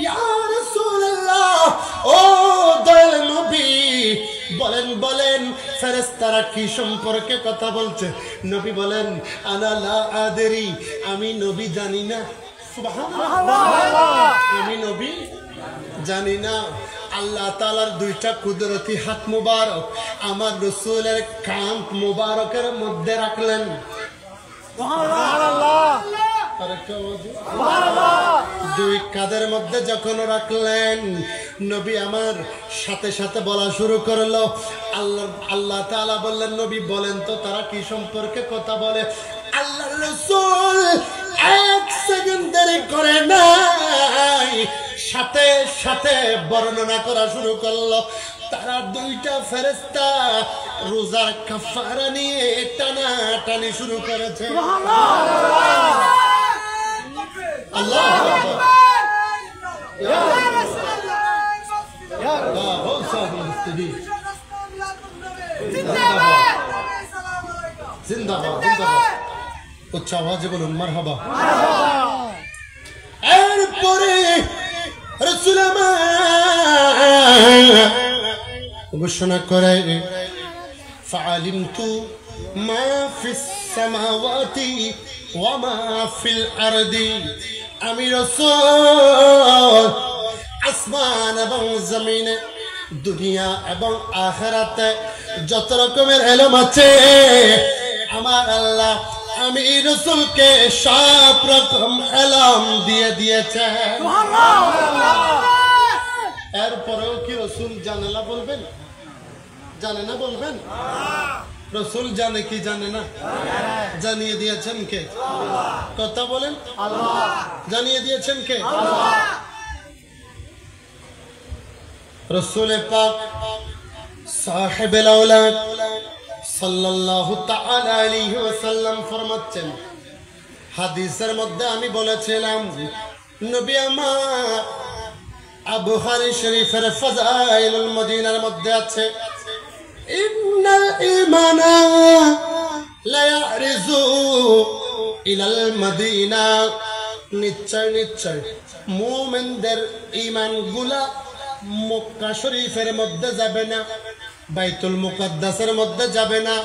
ইয়া রাসূলুল্লাহ, ও দয়াল নবী, বলেন বলেন ফেরেশতারা কি সম্পর্কে কথা বলছে? নবী বলেন, আনা লা আদরি, আমি নবী জানি না। সুবহানাল্লাহ, আমি নবী জানি না। আল্লাহ তাআলার দুইটা কুদরতি হাত মুবারক আমার রাসূলের কান মুবারকের মধ্যে রাখলেন। সুবহানাল্লাহ, দুই কাঁধের মধ্যে যখন রাখলেন, নবী আমার সাথে সাথে বলা শুরু করলো। আল্লাহ তাআলা বললেন, নবী বলেন তো তারা কি সম্পর্কে কথা বলে? আল্লাহর রাসূল এক সেকেন্ড দেরি করে নাই, সাথে সাথে বর্ণনা করা শুরু করলো। তারা দুইটা ফেরেশতা রোজার কাফারা নিয়ে টানাটানি শুরু করেছে। আল্লাহু আকবার। জিন্দাবাদ, জিন্দাবাদ, উচ্চ আওয়াজে বলুন মারহাবা। এরপরে রাসূল ঘোষণা করে, ফাআলিমতু মা ফিস সামাওয়াতি ওয়া মা ফিল আরদি, আমি রাসূল আসমান এবং জমিনে, দুনিয়া এবং আখিরাতে যত রকমের ইলম আছে আমার আল্লাহ আমি রাসূলকে সব রকম ইলম দিয়ে দিয়েছে। সুবহানাল্লাহ। এরপরেও কি রাসূল জানে না বলবেন? জানে না বলবেন? রাসূল জানে কি জানে না? জানিয়ে দিয়েছেন কে? কথা বলেন। আল্লাহ। জানিয়ে দিয়েছেন কে? আল্লাহ। রাসূল পাক সাহেবুল আওলাদ সাল্লাল্লাহু তাআলা আলাইহি ওয়াসাল্লাম ফরমাচ্ছেন, হাদিসের মধ্যে আমি বলেছিলাম, নবী আমার বুখারী শরীফের ফাযাইলুল মদিনার মধ্যে আছে, ইন্নাল ঈমানা লা ইয়ারিজু ইলাল মদিনা, নিশ্চয় নিশ্চয় মুমিনদের ঈমান গুলা মক্কা শরীফের মধ্যে যাবে না, বাইতুল মুকাদ্দাসের মধ্যে যাবে না,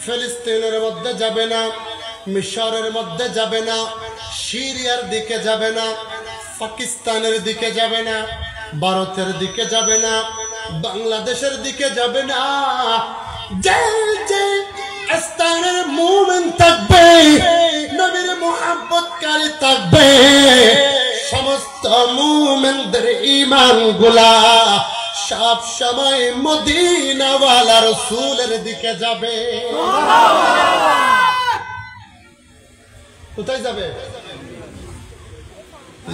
ফিলিস্তিনের মধ্যে যাবে না, মিশরের মধ্যে যাবে না, সিরিয়ার দিকে যাবে না, পাকিস্তানের দিকে যাবে না, ভারতের দিকে যাবে না, বাংলাদেশের দিকে যাবে না। যে যে স্থানের মুমিন থাকবে চমৎকারী থাকবে সমস্ত মুমিনদের ঈমানগুলা সব সময় মদিনাওয়ালা রাসূলের দিকে যাবে। কোথায় যাবে?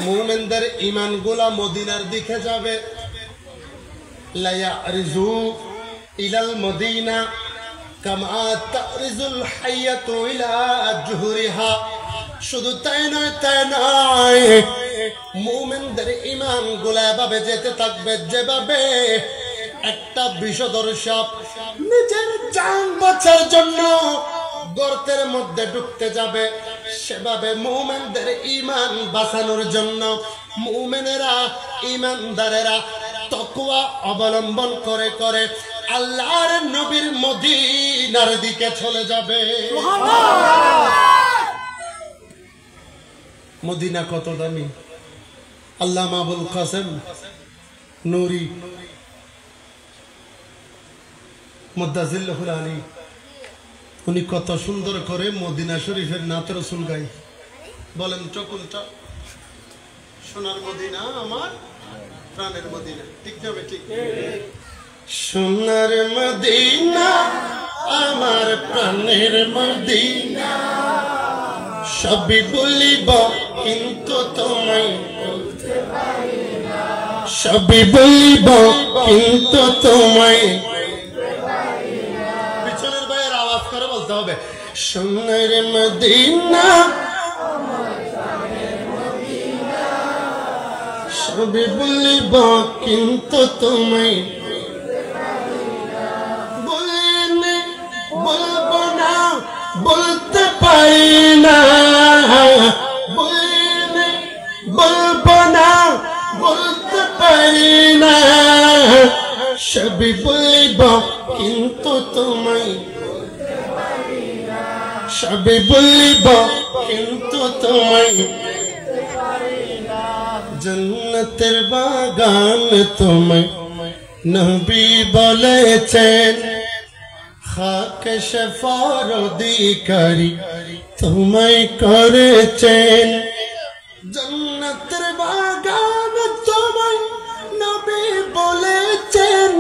মুমিনদের ঈমানগুলা মদিনার দিকে যাবে। লা ইয়ারিজু ইলাল মদিনা কামা তারিজুল হাইয়াতু ইলা জুহরিহা। শুধু তাই নয়, মুমিনদের ঈমানগুলা এভাবে যেতে থাকবে যেভাবে একটা বিষধর সাপ নিজের জান বাঁচার জন্য গর্তের মধ্যে ঢুকতে যাবে, সেভাবে মুমিনদের ঈমান বাঁচানোর জন্য মুমিনেরা ঈমানদারেরা তাকওয়া অবলম্বন করে করে আল্লাহর নবীর মদিনার দিকে চলে যাবে। মদিনা কত দামি! আল্লামা আবুল কাসেম নুরি মুদাজিল্লাহুল আলী উনি কত সুন্দর করে মদিনা শরীফের নাত রাসূল গায়। বলেন তো কোনটা? সোনার মদিনা আমার প্রাণের মদিনা। ঠিক যাবে? ঠিক। সোনার মদিনা আমার প্রাণের মদিনা, সবই বলিব কিন্তু তোমায় বলতে পারি না, সবই বলিব কিন্তু তোমায় বলতে পারি না। পিছনের ভাইয়ের আওয়াজ করে বলতে হবে, সোনার মদিনা আমার প্রাণের মদিনা, সবই বলিব কিন্তু তোমায় বলতে পারি না। বলবো না, বলতে পারি না, বলবো না, বলতে পারি না, সবই বলিব কিন্তু তোমায় বলতে পারি না, সবই বলিব কিন্তু তোমায় বলতে পারি না। জান্নাতের বাগান তোমায় নবী বলেছেন, খাকে শফার অধিকারী তোমায় করেছেন। জান্নাতের বাগান তোমায় নবী বলেছেন,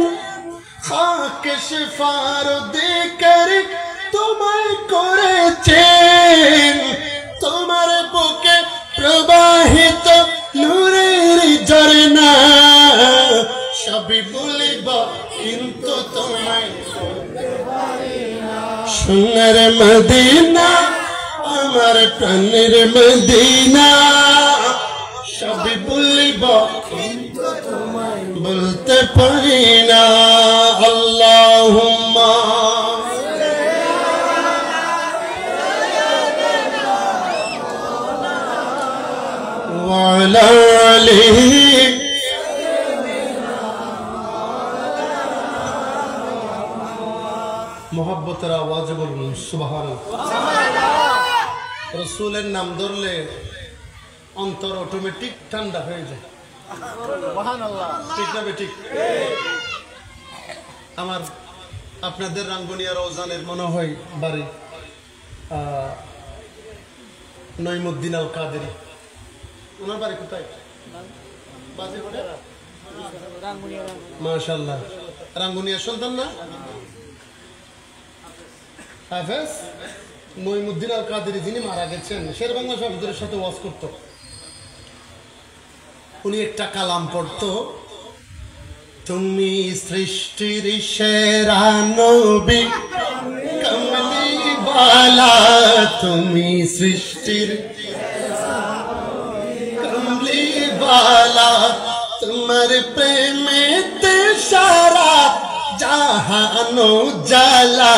খাকে শফার অধিকারী তোমায় করেছেন। তোমার বুকে প্রবাহিত নূরের ঝরনা, সবই বলিব কিন্তু তোমায় বলতে পারি না। সোনার মদিনা আমার প্রাণের মদিনা, সবই বলিব কিন্তু তোমায় বলতে পারি না। আল্লাহুম্মা ওয়া আলা আলিহি মোহাব্বতের আওয়াজে বলুন সুবহানাল্লাহ। রাসূলের নাম ধরলে অন্তর অটোমেটিক ঠান্ডা হয়ে যায়। সুবহানাল্লাহ। ঠিক না ঠিক? আমার আপনাদের রাঙ্গুনিয়া রওজানের মনে হয় বাড়ি নঈমুদ্দিন আল কাদেরী। ওনার বাড়ি কোথায়? মাশাআল্লাহ। রাঙ্গুনিয়ার সন্তান না? হাফেজ নঈমুদ্দিন আল কাদেরী যিনি মারা গেছেন, শেরবাংলা শব্দের সাথে ওয়াজ করত। উনি একটা কালাম পড়তো, তুমি সৃষ্টির সেরা নবী কমলিওয়ালা, তুমি সৃষ্টির কমলিওয়ালা, তোমার প্রেমেতে সারা জাহানো জালা,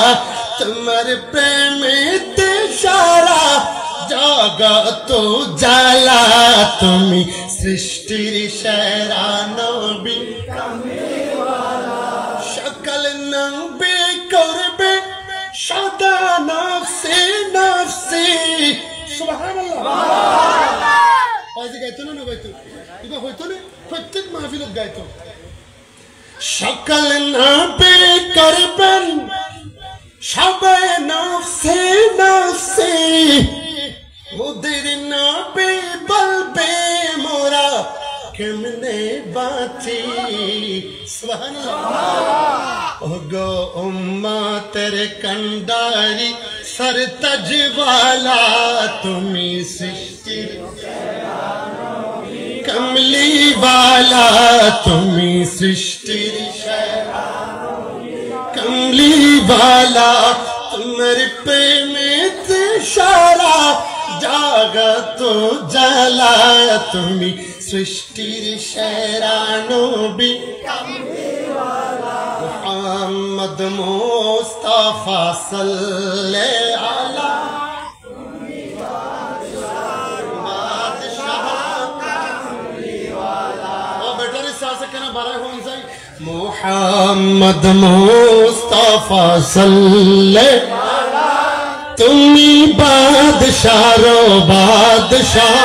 তোমার প্রেমেতে সারা জগত জালা, তুমি সৃষ্টির সেরা নবী কামলিওয়ালা, সকল নবী করবে সদা নফসি নফসি। সুবহানাল্লাহ। আজকে গাইতো না গাইতো, এটা হইতো না প্রত্যেক মাহফিলত গাইতো। সকল নবী করবেন সবাই নফসি নফসি, মুদের নবী सुभानअल्लाह। ओ गो उम्मतेर कंडारी सरताज वाला तुमी सृष्टिर कमली वाला तुमी सृष्टिर कमली वाला तुम्हारे प्रेमित सारा जागा तो जला तुम्ही सृष्टिर शेरा नबी मुहम्मद मुस्तफा सल्लल्लाहु अलैहि मुहम्मद मुस्तफा सल्लल्लाहु तुमी बादशाह रो बादशाह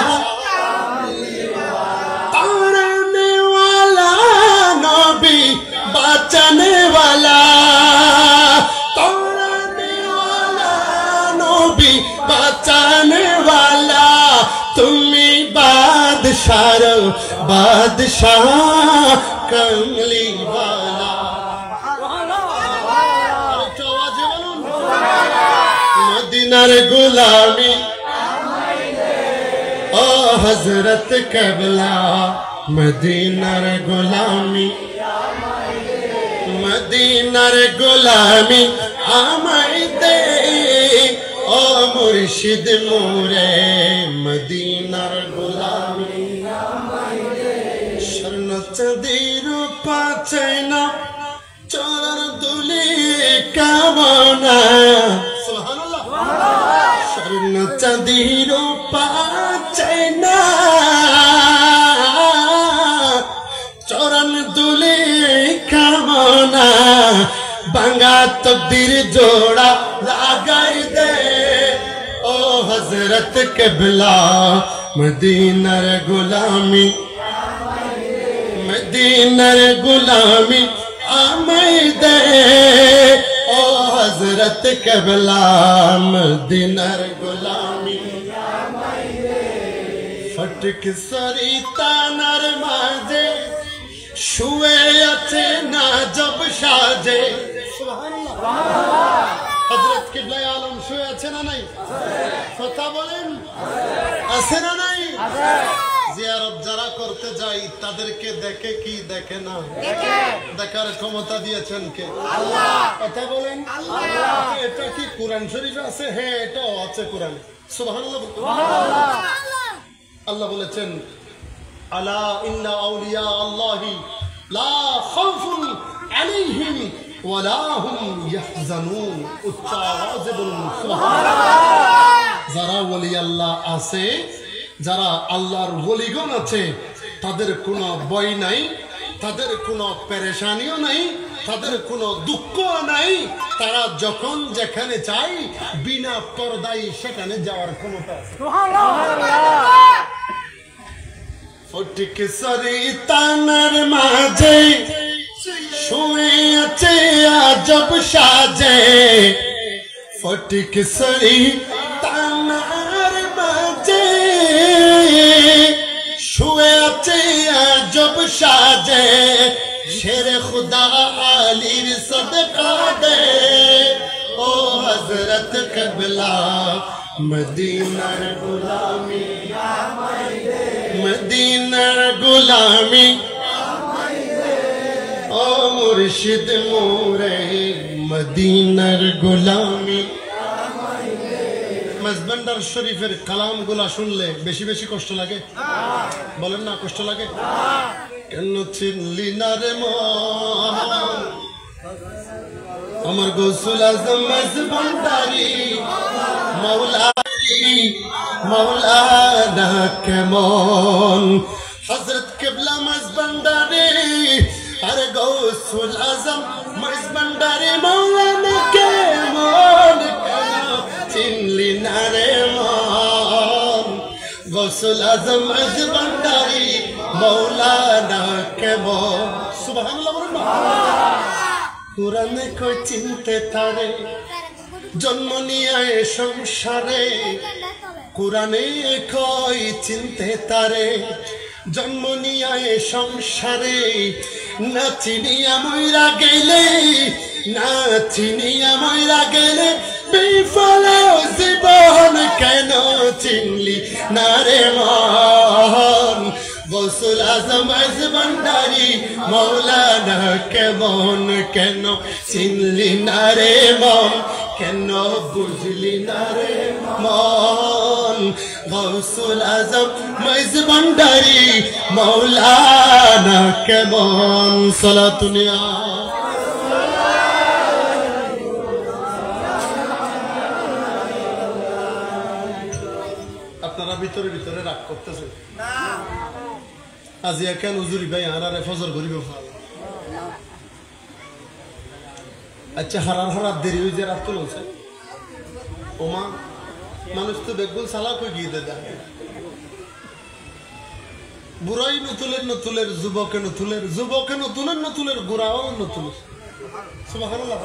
तारने वाला नबी बचाने वाला तारने वाला नबी बचाने वाला तुमी बादशाह रो बादशाह कमली वाला मदीनार गुलामी ओ हजरत कबला मदीनार गुलामी मदीनार गुलामी आमाई दे ओ मुर्शिद मोरे मदीनार गुलामी शरण चंदीर पाचैना चरण दुली कामना शरण चंदीर पाचैना चरण दुली कामना बंगा तकदीर जोड़ा लगाई दे ओ हजरत कबला मदीनार गुलामी मदीनार गुलामी आमाई दे ओ हजरत कबला मदीनार गुलामी फटक सरिता नर माजे शुए अच्छे ना जब साजे हजरत किबला आलम शुए अच्छे ना नहीं কথা বলেন আছে না নাই জিয়ারত যারা করতে যাই তাদেরকে দেখে কি দেখে না দেখে দেখার ক্ষমতা দিয়েছেন কে আল্লাহ কথা বলেন আল্লাহ এটা কি কোরআন শরীফে আছে হ্যাঁ এটাও আছে কোরআনে সুবহানাল্লাহ সুবহানাল্লাহ আল্লাহ বলেছেন আলা ইন্না আউলিয়া আল্লাহি লা খাউফুন আলাইহিম ওয়ালা হুম ইয়াহজানুন উচ্চ আওয়াজে বলুন সুবহানাল্লাহ যারা ওলি আল্লাহ আছে যারা আল্লাহর ওলিগণ আছে তাদের কোনো ভয় নাই তাদের কোনো পেরেশানিও নাই তাদের কোনো দুঃখ নাই তারা যখন যেখানে চায় বিনা পর্দায় সেখানে যাওয়ার ক্ষমতা আছে সুবহানাল্লাহ ফটিক সরিতানার মাঝে শুয়ে আছে আজব সাজে ফটিক সরিতানার মাঝে শুয়ে আছে আজব সাজে शेर खुदा आलिर सदका दे ओ हजरत कबला मदीनार गुलामी मदीनार गुलामी ओ मुर्शिद मोरे मदीनार गुलामी मजबंदर शरीफेर कलाम गुला सुनले बेशी बेशी कष्ट लागे बोलेन ना कष्ट लागे কেন চিনলি না রে মন আমার গৌসুল আজম মজবন্দারি মৌলানা কেমন হযরত কিবলা মজবন্দারি আরে গৌসুল আজম মজবন্দারি মৌলানা কেমন চিনলি না রে মন গৌসুল আজম মজবন্দারি मौलाना के वो सुबहानल्लाह कुरान को चिंते तारे जन्म निये संसारे कुराने कोई चिंते तारे जन्म निये संसारे না চিনিয়া মইরা গেলে, না চিনিয়া মইরা গেলে বিফল জীবন কেন চিনলি না রে মন। গৌসুল আজম আজ ভান্ডারী মৌলানা কেমন কেন চিনলি না রে মন, কেন বুঝলি না রে মন। গৌসুল আজম আজ ভান্ডারী মৌলানা কেমন। সালাতুনিয়া আপনারা ভিতরে ভিতরে রাগ করতেছেন আজিয়া কেন হুজুরি ভাই হারারে ফজর করিব। আচ্ছা হারার হারার দেরি হয়ে যে রাত তুলছে ওমা মানুষ তো বেগুন সালা কই গিয়ে দেয় বুড়াই নতুলের নতুলের যুবকে নতুলের যুবকে নতুলের নতুলের বুড়াও নতুলের। সুবহানাল্লাহ।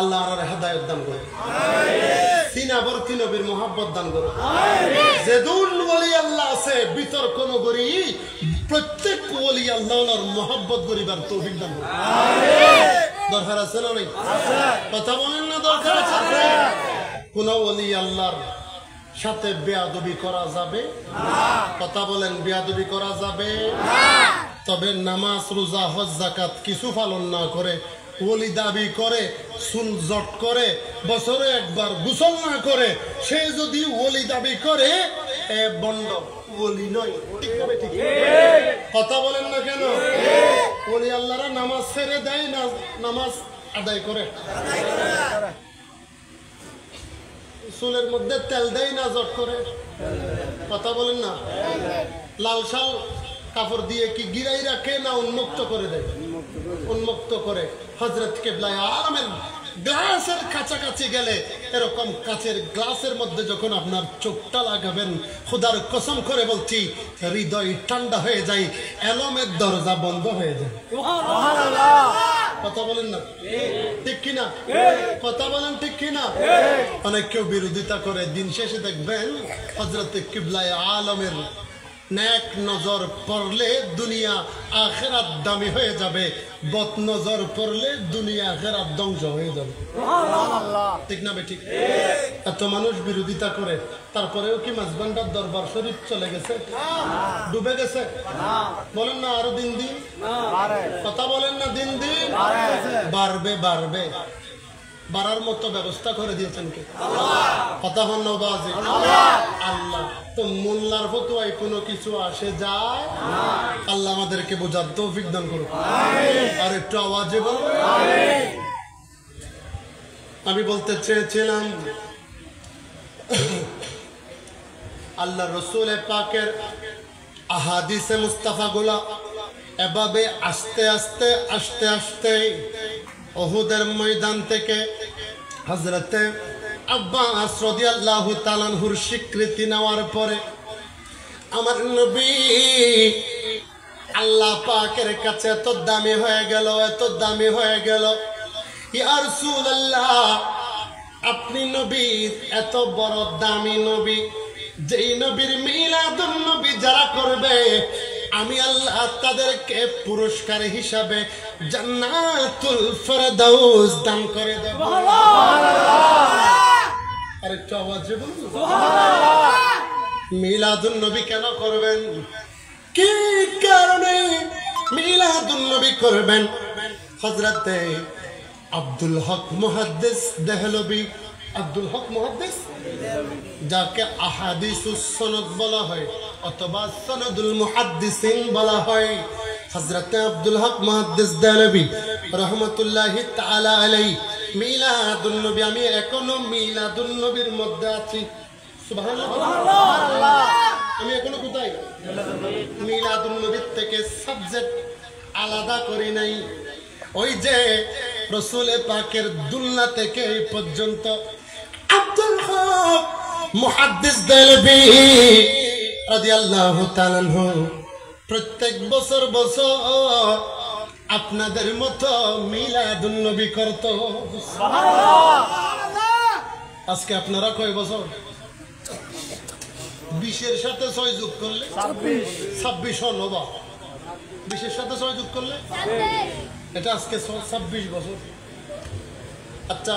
আল্লাহ আর হেদায়েত দান করে, সিনাবর্তী নবীর মোহাব্বত দান করে। যেদুল ওলি আল্লাহ আছে বিতর্ক নগরী প্রত্যেক ওলি আল্লাহর মোহাব্বত করিবার তৌফিক দান করে। দরকার আছে না নাই? কথা বলেন না দরকার আছে? কোন ওলি আল্লাহর সাথে বেয়াদবি করা যাবে না। কথা বলেন বেয়াদবি করা যাবে না। তবে নামাজ রোজা হজ যাকাত কিছু পালন না করে ওলি দাবি করে, সুনজট করে, বছরে একবার গোসল না করে সে যদি ওলি দাবি করে এ বন্ড ওলি নয়। ঠিক হবে? ঠিক কথা বলেন না কেন? ওলি আল্লাহরা নামাজ ছেড়ে দেয় না, নামাজ আদায় করে। চুলের মধ্যে তেল দেয় না জট করে। কথা বলেন না? লাল শাল কাপড় দিয়ে কি গিরাই রাখে না উন্মুক্ত করে দেয়? উন্মুক্ত করে। হযরত কিবলা আলমের গ্লাসের কাছাকাছি গেলে এরকম কাচের গ্লাসের মধ্যে যখন আপনার চোখটা লাগাবেন খোদার কসম করে বলছি হৃদয় ঠান্ডা হয়ে যায়, এলমের দরজা বন্ধ হয়ে যায়। কথা বলেন না? ঠিক কিনা? কথা বলেন ঠিক কিনা? অনেক কেউ বিরোধিতা করে, দিন শেষে দেখবেন হযরত কিবলা আলমের নেক নজর পড়লে দুনিয়া আখিরাত দামি হয়ে যাবে, বদ নজর পড়লে দুনিয়া আখিরাত ধ্বংস হয়ে যাবে। ঠিক না বেঠিক? এত মানুষ বিরোধিতা করে, তারপরেও কি মাঝবান্ডার দরবার শরীফ চলে গেছে? ডুবে গেছে? বলেন না আরো দিন দিন? কথা বলেন না দিন দিন? বাড়বে বাড়বে। বাড়ার মতো ব্যবস্থা করে দিয়েছেন কে? কথা হন না বাজে? আল্লাহ। তো মোল্লার ফতোয়ায় কোনো কিছু আসে যায়? আল্লাহ আমাদেরকে বোঝার তৌফিক দান করুন। আর একটু আওয়াজে বলুন। আমি বলতে চেয়েছিলাম আল্লাহ রসুল পাকের আহাদিসে মুস্তাফা গুলা এভাবে আস্তে আস্তে আস্তে আস্তে উহুদের ময়দান থেকে হযরতে আব্বাস রাদিয়াল্লাহু তাআলা আনহুর স্বীকৃতি নেওয়ার পরে আমার নবী আল্লাহ পাকের কাছে এত দামি হয়ে গেল, এত দামি হয়ে গেল। ইয়া রাসূলুল্লাহ, আপনি নবী, এত বড় দামি নবী, যেই নবীর মিলাদুন নবী যারা করবে আমি আল্লাহ তাদেরকে পুরস্কার হিসাবে জান্নাতুল ফেরদাউস দান করে দেব। সুবহানাল্লাহ। আরেকটু আওয়াজে বলুন সুবহানাল্লাহ। মিলাদুন নবী কেন করবেন? কি কারণে মিলাদুন নবী করবেন? হযরতে আব্দুল হক মুহাদ্দিস দেহলভী, আব্দুল হক মুহাদ্দিস যাকে আহাদিসুস সনদ বলা হয় অথবা সনদুল মুহাদ্দিসিন বলা হয়, হযরতে আব্দুল হক মুহাদ্দিস দেহলভী রাহমাতুল্লাহি তাআলা আলাইহি মিলাদুন নবী, আমি এখনো মিলাদুন নবীর মধ্যে আছি। সুবহানাল্লাহ। আমি এখনো কোথায়? মিলাদুন নবীর থেকে সাবজেক্ট আলাদা করি নাই। ওই যে রাসূল পাকের দুনিয়া থেকে এই পর্যন্ত আব্দুল হক মুহাদ্দিস দেহলভী রাদিয়াল্লাহু তাআলা আনহু প্রত্যেক বছর আপনাদের মতো মিলাদুন নবী করত। সুবহানাল্লাহ। আজকে আপনারা কয় বছর? 20-এর সাথে 6 যোগ করলে 26 হলো। বা 20-এর সাথে 6 যোগ করলে এটা আজকে 26 বছর। আচ্ছা,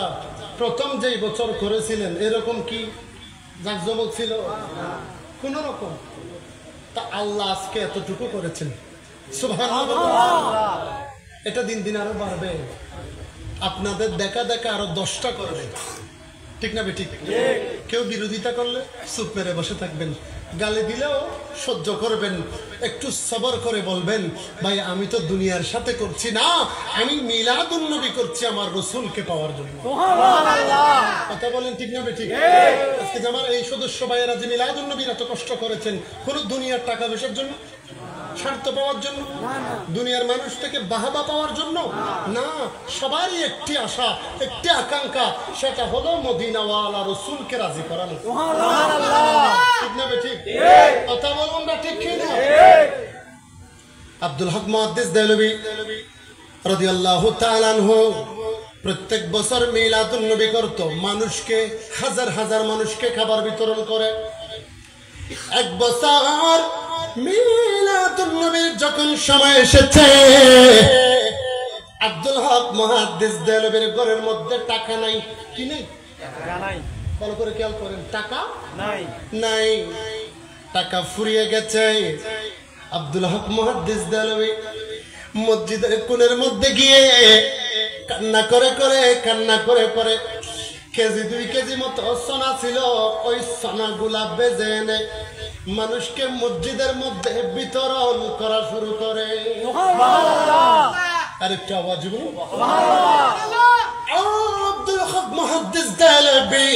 প্রথম যেই বছর করেছিলেন এরকম কি জাঁকজমক ছিল? কোন রকম। তা আল্লাহ আজকে এতটুকু করেছেন, সুবহানাল্লাহ। এটা দিন দিন আরো বাড়বে, আপনাদের দেখা দেখা আরো 10টা করবে, ঠিক না বেঠিক? কেউ বিরোধিতা করলে চুপ মেরে বসে থাকবেন, গালি দিলেও সহ্য করবেন, একটু সবর করে বলবেন, ভাই আমি তো দুনিয়ার সাথে করছি না, আমি মিলাদুন নবী করছি আমার রাসূলকে পাওয়ার জন্য। কথা বলেন ঠিক না বেঠিক? আজকে যে আমার এই সদস্য ভাইয়েরা যে মিলাদুন নবীর এত কষ্ট করেছেন, কোন দুনিয়ার টাকা পয়সার জন্য, স্বার্থ পাওয়ার জন্য, দুনিয়ার মানুষ থেকে বাহাবা পাওয়ার জন্য না। সবারই একটি আশা, একটি আকাঙ্ক্ষা, সেটা হলো মদিনাওয়ালা রাসূলকে রাজি করানো। ঠিক না বেঠিক? কথা বলুন না ঠিক কিনা? আব্দুল হক মুহাদ্দিস দেহলভী রাদিয়াল্লাহু তাআলা আনহু প্রত্যেক বছর মিলাদুন নবী করত, মানুষকে হাজার হাজার মানুষকে খাবার বিতরণ করে। এক বছর মিলাদুন নবীর যখন সময় এসেছে, আব্দুল হক মুহাদ্দিস দেহলভীর ঘরের মধ্যে টাকা নাই। কি নেই? টাকা নাই। ভালো করে খেয়াল করেন, টাকা নাই, নাই, টাকা ফুরিয়ে গেছে। আব্দুল হক মুহাদ্দিস দেহলভী মসজিদের কোণের মধ্যে গিয়ে কান্না করে করে কেজি 2 কেজি মতো সোনা ছিল, ওই সোনাগুলা বেজে এনে মানুষকে মসজিদের মধ্যে বিতরণ করা শুরু করে। আরেকটা আওয়াজ বলুন, আব্দুল হক মুহাদ্দিস দেহলভী,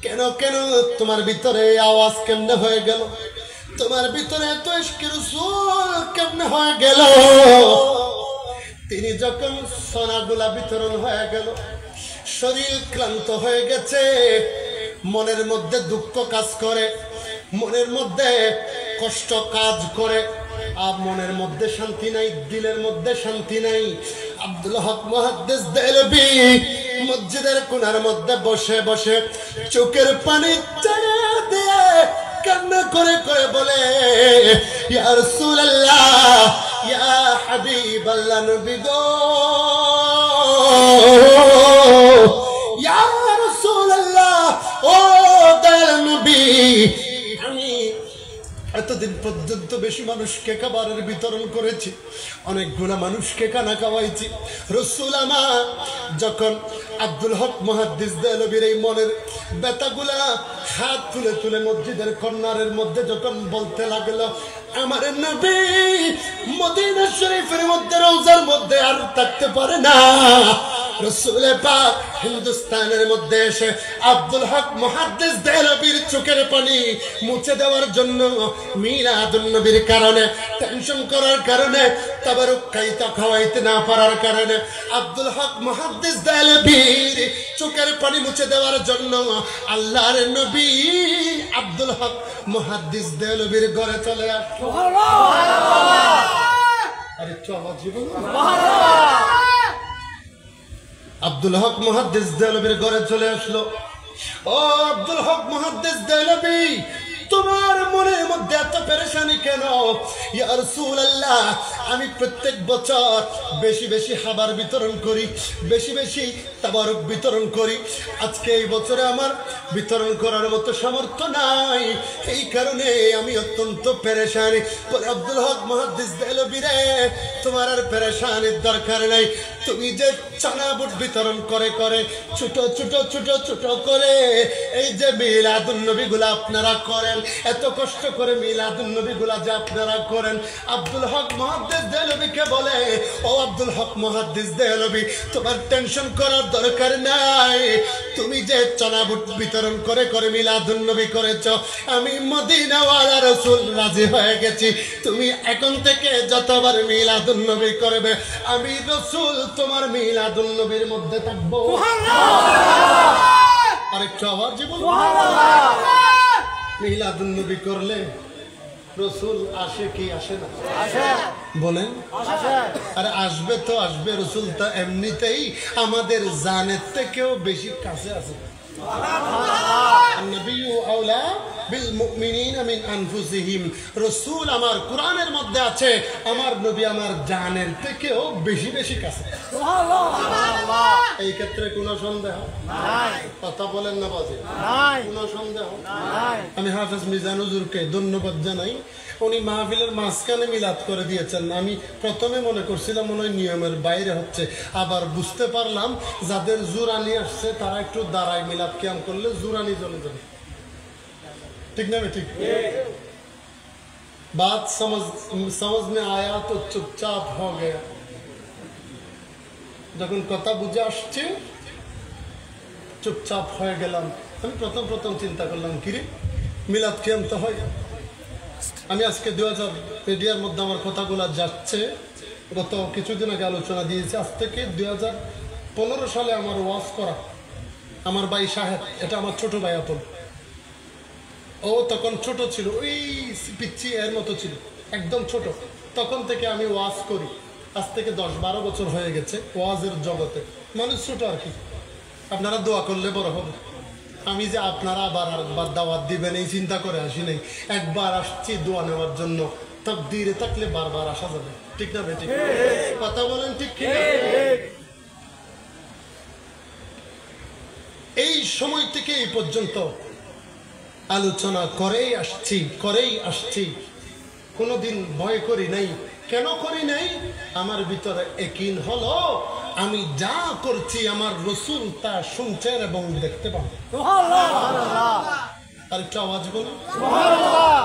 কেন কেন তোমার ভিতরে আওয়াজ কেমনে হয়ে গেল? তোমার ভিতরে এত ইশকে রাসূল কেমনে হয়ে গেল? তিনি যখন সোনাগুলা বিতরণ হয়ে গেল, শরীর ক্লান্ত হয়ে গেছে, মনের মধ্যে দুঃখ কাজ করে, মনের মধ্যে কষ্ট কাজ করে, আর মনের মধ্যে শান্তি নাই, দিলের মধ্যে শান্তি নাই। আব্দুল হক মুহাদ্দিস দেহলভী মসজিদের কোণার মধ্যে বসে বসে চোখের পানি ছেড়ে দিয়ে কান্না করে করে বলে, ইয়া রাসূলুল্লাহ, ইয়া হাবিবাল্লাহ, নবী গো, ইয়া রাসূলুল্লাহ, ও দয়াল নবী, আমি এতদিন পর্যন্ত বেশি মানুষকে খাবারের বিতরণ করেছি, অনেকগুলা মানুষকে খানা খাওয়াইছি। রাসূল আমার যখন আব্দুল হক মুহাদ্দিস দেহলভীর এই মনের ব্যথাগুলা হাত তুলে তুলে মসজিদের কর্নারের মধ্যে যখন বলতে লাগলো, আমার নবী মদিনা শরীফের মধ্যে রওজার মধ্যে আর থাকতে পারে না, রাসূল পাক হিন্দুস্তানের মধ্যে এসে আব্দুল হক মুহাদ্দিস দেহলভীর চোখের পানি মুছে দেওয়ার জন্য, মিলাদুন নবীর কারণে, টেনশন করার কারণে, তাবারুক খাইতে খাওয়াইতে না পারার কারণে আব্দুল হক মুহাদ্দিস দেহলভীর চোখের পানি মুছে দেওয়ার জন্য আল্লাহর নবী আব্দুল হক মুহাদ্দিস দেহলভীর ঘরে চলে আসলো। সুবহানাল্লাহ! আরে চলো জীবন, সুবহানাল্লাহ! আব্দুল হক মুহাদ্দিস দেহলভীর ঘরে চলে আসলো। ও আব্দুল হক মুহাদ্দিস দেহলভী, তোমার মনের মধ্যে এত পেরেশানি কেন? ইয়া রাসূলুল্লাহ, আমি প্রত্যেক বছর বেশি বেশি খাবার বিতরণ করি, বেশি বেশি তাবারুক বিতরণ করি, আজকে এই বছরে আমার বিতরণ করার মতো সামর্থ্য নাই, এই কারণে আমি অত্যন্ত পেরেশানি। বলে আব্দুল হক মুহাদ্দিস দেহলভী রে, তোমার আর পেরেশানির দরকার নাই, তুমি যে চানা বুট বিতরণ করে করে ছোট ছোট ছোট ছোট করে এই যে মিলাদুন নবী গুলা আপনারা করেন, এত কষ্ট করে মিলাদুন নবী গুলা যে আপনারা করেন, আব্দুল হক মুহাদ্দিস দেহলভীকে বলে, ও আব্দুল হক মুহাদ্দিস দেহলভী, তোমার টেনশন করার দরকার নাই, তুমি যে চানা বুট বিতরণ করে করে মিলাদুন নবী করেছ, আমি মদিনাওয়ালা রাসূল রাজি হয়ে গেছি, তুমি এখন থেকে যতবার মিলাদুন নবী করবে, আমি রাসূল তোমার মিলাদুন নবীর মধ্যে থাকবো। সুবহানাল্লাহ! আরেকটু আওয়াজ বলুন, সুবহানাল্লাহ! মিলাদুন নবী করলে রাসূল আসে কি আসে না? আসে। বলেন আসে। আরে আসবে তো আসবে, রাসূল তো এমনিতেই আমাদের জানের থেকেও বেশি কাছে আছে। সুবহানাল্লাহ! নবী আওলা বিল মুমিনিনা মিন আনফুসিহিম। রাসূল আমার কোরআনের মধ্যে আছে, আমার নবী আমার জানের থেকেও বেশি বেশি কাছে। সুবহানাল্লাহ। এই ক্ষেত্রে কোনো সন্দেহ নাই। কথা বলেন না বাজে? নাই কোনো সন্দেহ নাই। আমি হাফেজ মিজান হুজুরকে ধন্যবাদ জানাই, উনি মাহফিলের মাঝখানে মিলাদ করে দিয়েছেন। আমি প্রথমে মনে করছিলাম মনে হয় নিয়মের বাইরে হচ্ছে, আবার বুঝতে পারলাম যাদের জুরানি আসছে তারা একটু দাঁড়ায় মিলাদ কিয়াম করলে জুরানি চলে যাবে। ঠিক না? ঠিক। बात समझ में आया तो चुपचाप हो गया। যখন কথা বুঝে আসছে চুপচাপ হয়ে গেলাম। আমি প্রথম চিন্তা করলাম কিরে মিলাদ কিয়াম তো হয়। আমি আজকে 2000 মিডিয়ার মধ্যে আমার কথাগুলো যাচ্ছে, গত কিছুদিন আগে আলোচনা দিয়েছি। আজ থেকে 2015 সালে আমার ওয়াজ করা আমার ভাই সাহেব, এটা আমার ছোট ভাই আপন, ও তখন ছোট ছিল, ওই পিচ্ছি এর মতো ছিল, একদম ছোট। তখন থেকে আমি ওয়াজ করি, আজ থেকে 10-12 বছর হয়ে গেছে ওয়াজের জগতে। মানুষ ছোট আর কি, আপনারা দোয়া করলে বড় হবে। আমি যে আপনারা আবার দাওয়াত দিবেন এই চিন্তা করে আসি নাই, একবার আসছি দোয়া নেওয়ার জন্য। তাকদীরে থাকলে বারবার আসা যাবে। ঠিক না বেঠিক? কথা বলেন ঠিক কি না? এই সময় থেকে এই পর্যন্ত আলোচনা করেই আসছি, কোনোদিন ভয় করি নাই। কেন করি নাই? আমার ভিতরে ইয়াকিন হলো আমি যা করছি আমার রাসূল তা শুনছেন এবং দেখতে পান। সুবহানাল্লাহ। আর একটু আওয়াজ বলুন সুবহানাল্লাহ।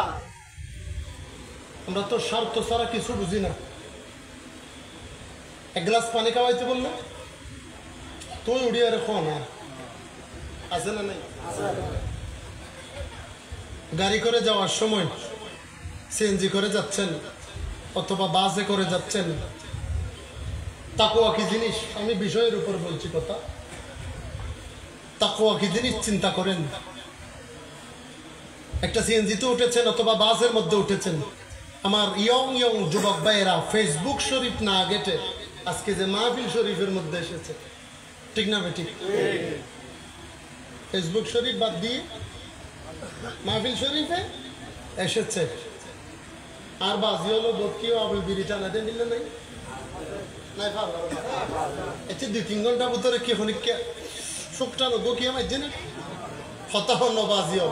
আমরা তো স্বার্থ ছাড়া কিছু বুঝি না। এক গ্লাস পানি খাওয়াইতে বললে তুই উড়িয়ে রেখো না, আছে না নাই? গাড়ি করে যাওয়ার সময় সিএনজি করে যাচ্ছেন অথবা বাসে করে যাচ্ছেন, তাকওয়া কি জিনিস? আমি বিষয়ের উপর বলছি কথা। তাকওয়া কি জিনিস চিন্তা করেন। একটা সিএনজিতে উঠেছেন অথবা বাসের মধ্যে উঠেছেন, আমার ইয়ং যুবক ভাইয়েরা ফেসবুক শরীফ না গেটে আজকে যে মাহফিল শরীফের মধ্যে এসেছে, ঠিক না বেঠিক? ফেসবুক শরীফ বাদ দিয়ে মাহফিল শরীফে এসেছে। আর বাজি হলো বকিও আবুল বিড়ি টানা দেন দিলে নাই নাই ভালো এতে 2-3 ঘন্টা ভিতরে কি হনিকে শুকটানো বকি আমার জেনে হতাহন বাজিও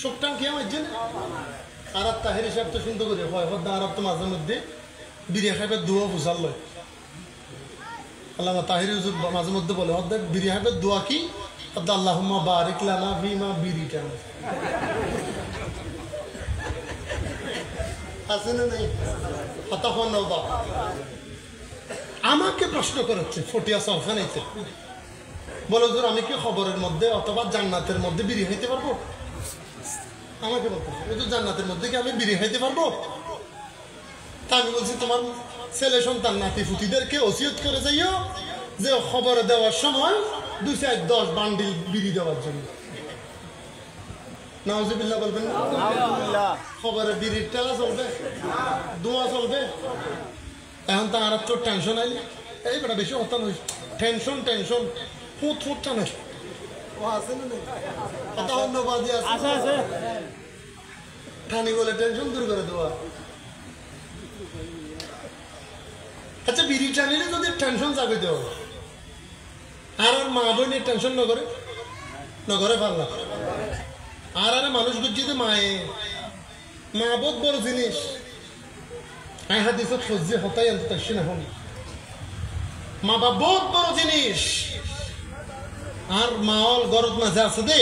শুকটান কি আমার জেনে। আর তাহের হিসাব তো সুন্দর করে হয় হদ্দা আরব তো মাঝে মধ্যে বিড়ি খাইবে দোয়া বুঝাল লয়। আল্লামা তাহির হুজুর মাঝে মধ্যে বলে হদ্দা বিড়ি খাইবে দোয়া কি? আল্লাহুম্মা বারিক লানা ফিমা বিড়ি টানা আছে না নাই? হতাহন বা আমাকে প্রশ্ন করেছে ফটিয়া সরখানাইতে, বলে হুজুর আমি কি খবরের মধ্যে অথবা জান্নাতের মধ্যে বিড়ি খাইতে পারবো? আমাকে বলতে হুজুর জান্নাতের মধ্যে কি আমি বিড়ি খাইতে পারবো? তা আমি বলছি তোমার ছেলে সন্তান নাতি ফুতিদেরকে ওসিয়ত করে যাইও যে খবর দেওয়ার সময় 2-4-10 বান্ডিল বিড়ি দেওয়ার জন্য। নাউজুবিল্লাহ বলবেন না? খবরে বিড়ির টেলা চলবে, দোয়া চলবে। এখন তো আর তো টেনশন আইলে এই বেটা বেশি হতান হয়েছে, টেনশন ফুট টানে ঠানি বলে টেনশন দূর করে দেওয়া। আচ্ছা বিড়ি টানিলে যদি টেনশন যাবে দেওয়া আর মা বোনের টেনশন নগরে পারলাম। আর মানুষ বুঝছি যে মা বোধ বড় জিনিস। হাদিসত ফজি হতাই আনতে তাইছি না হন মা বাপ বহুত বড় জিনিস। আর মাল গরত মাঝে আছে দে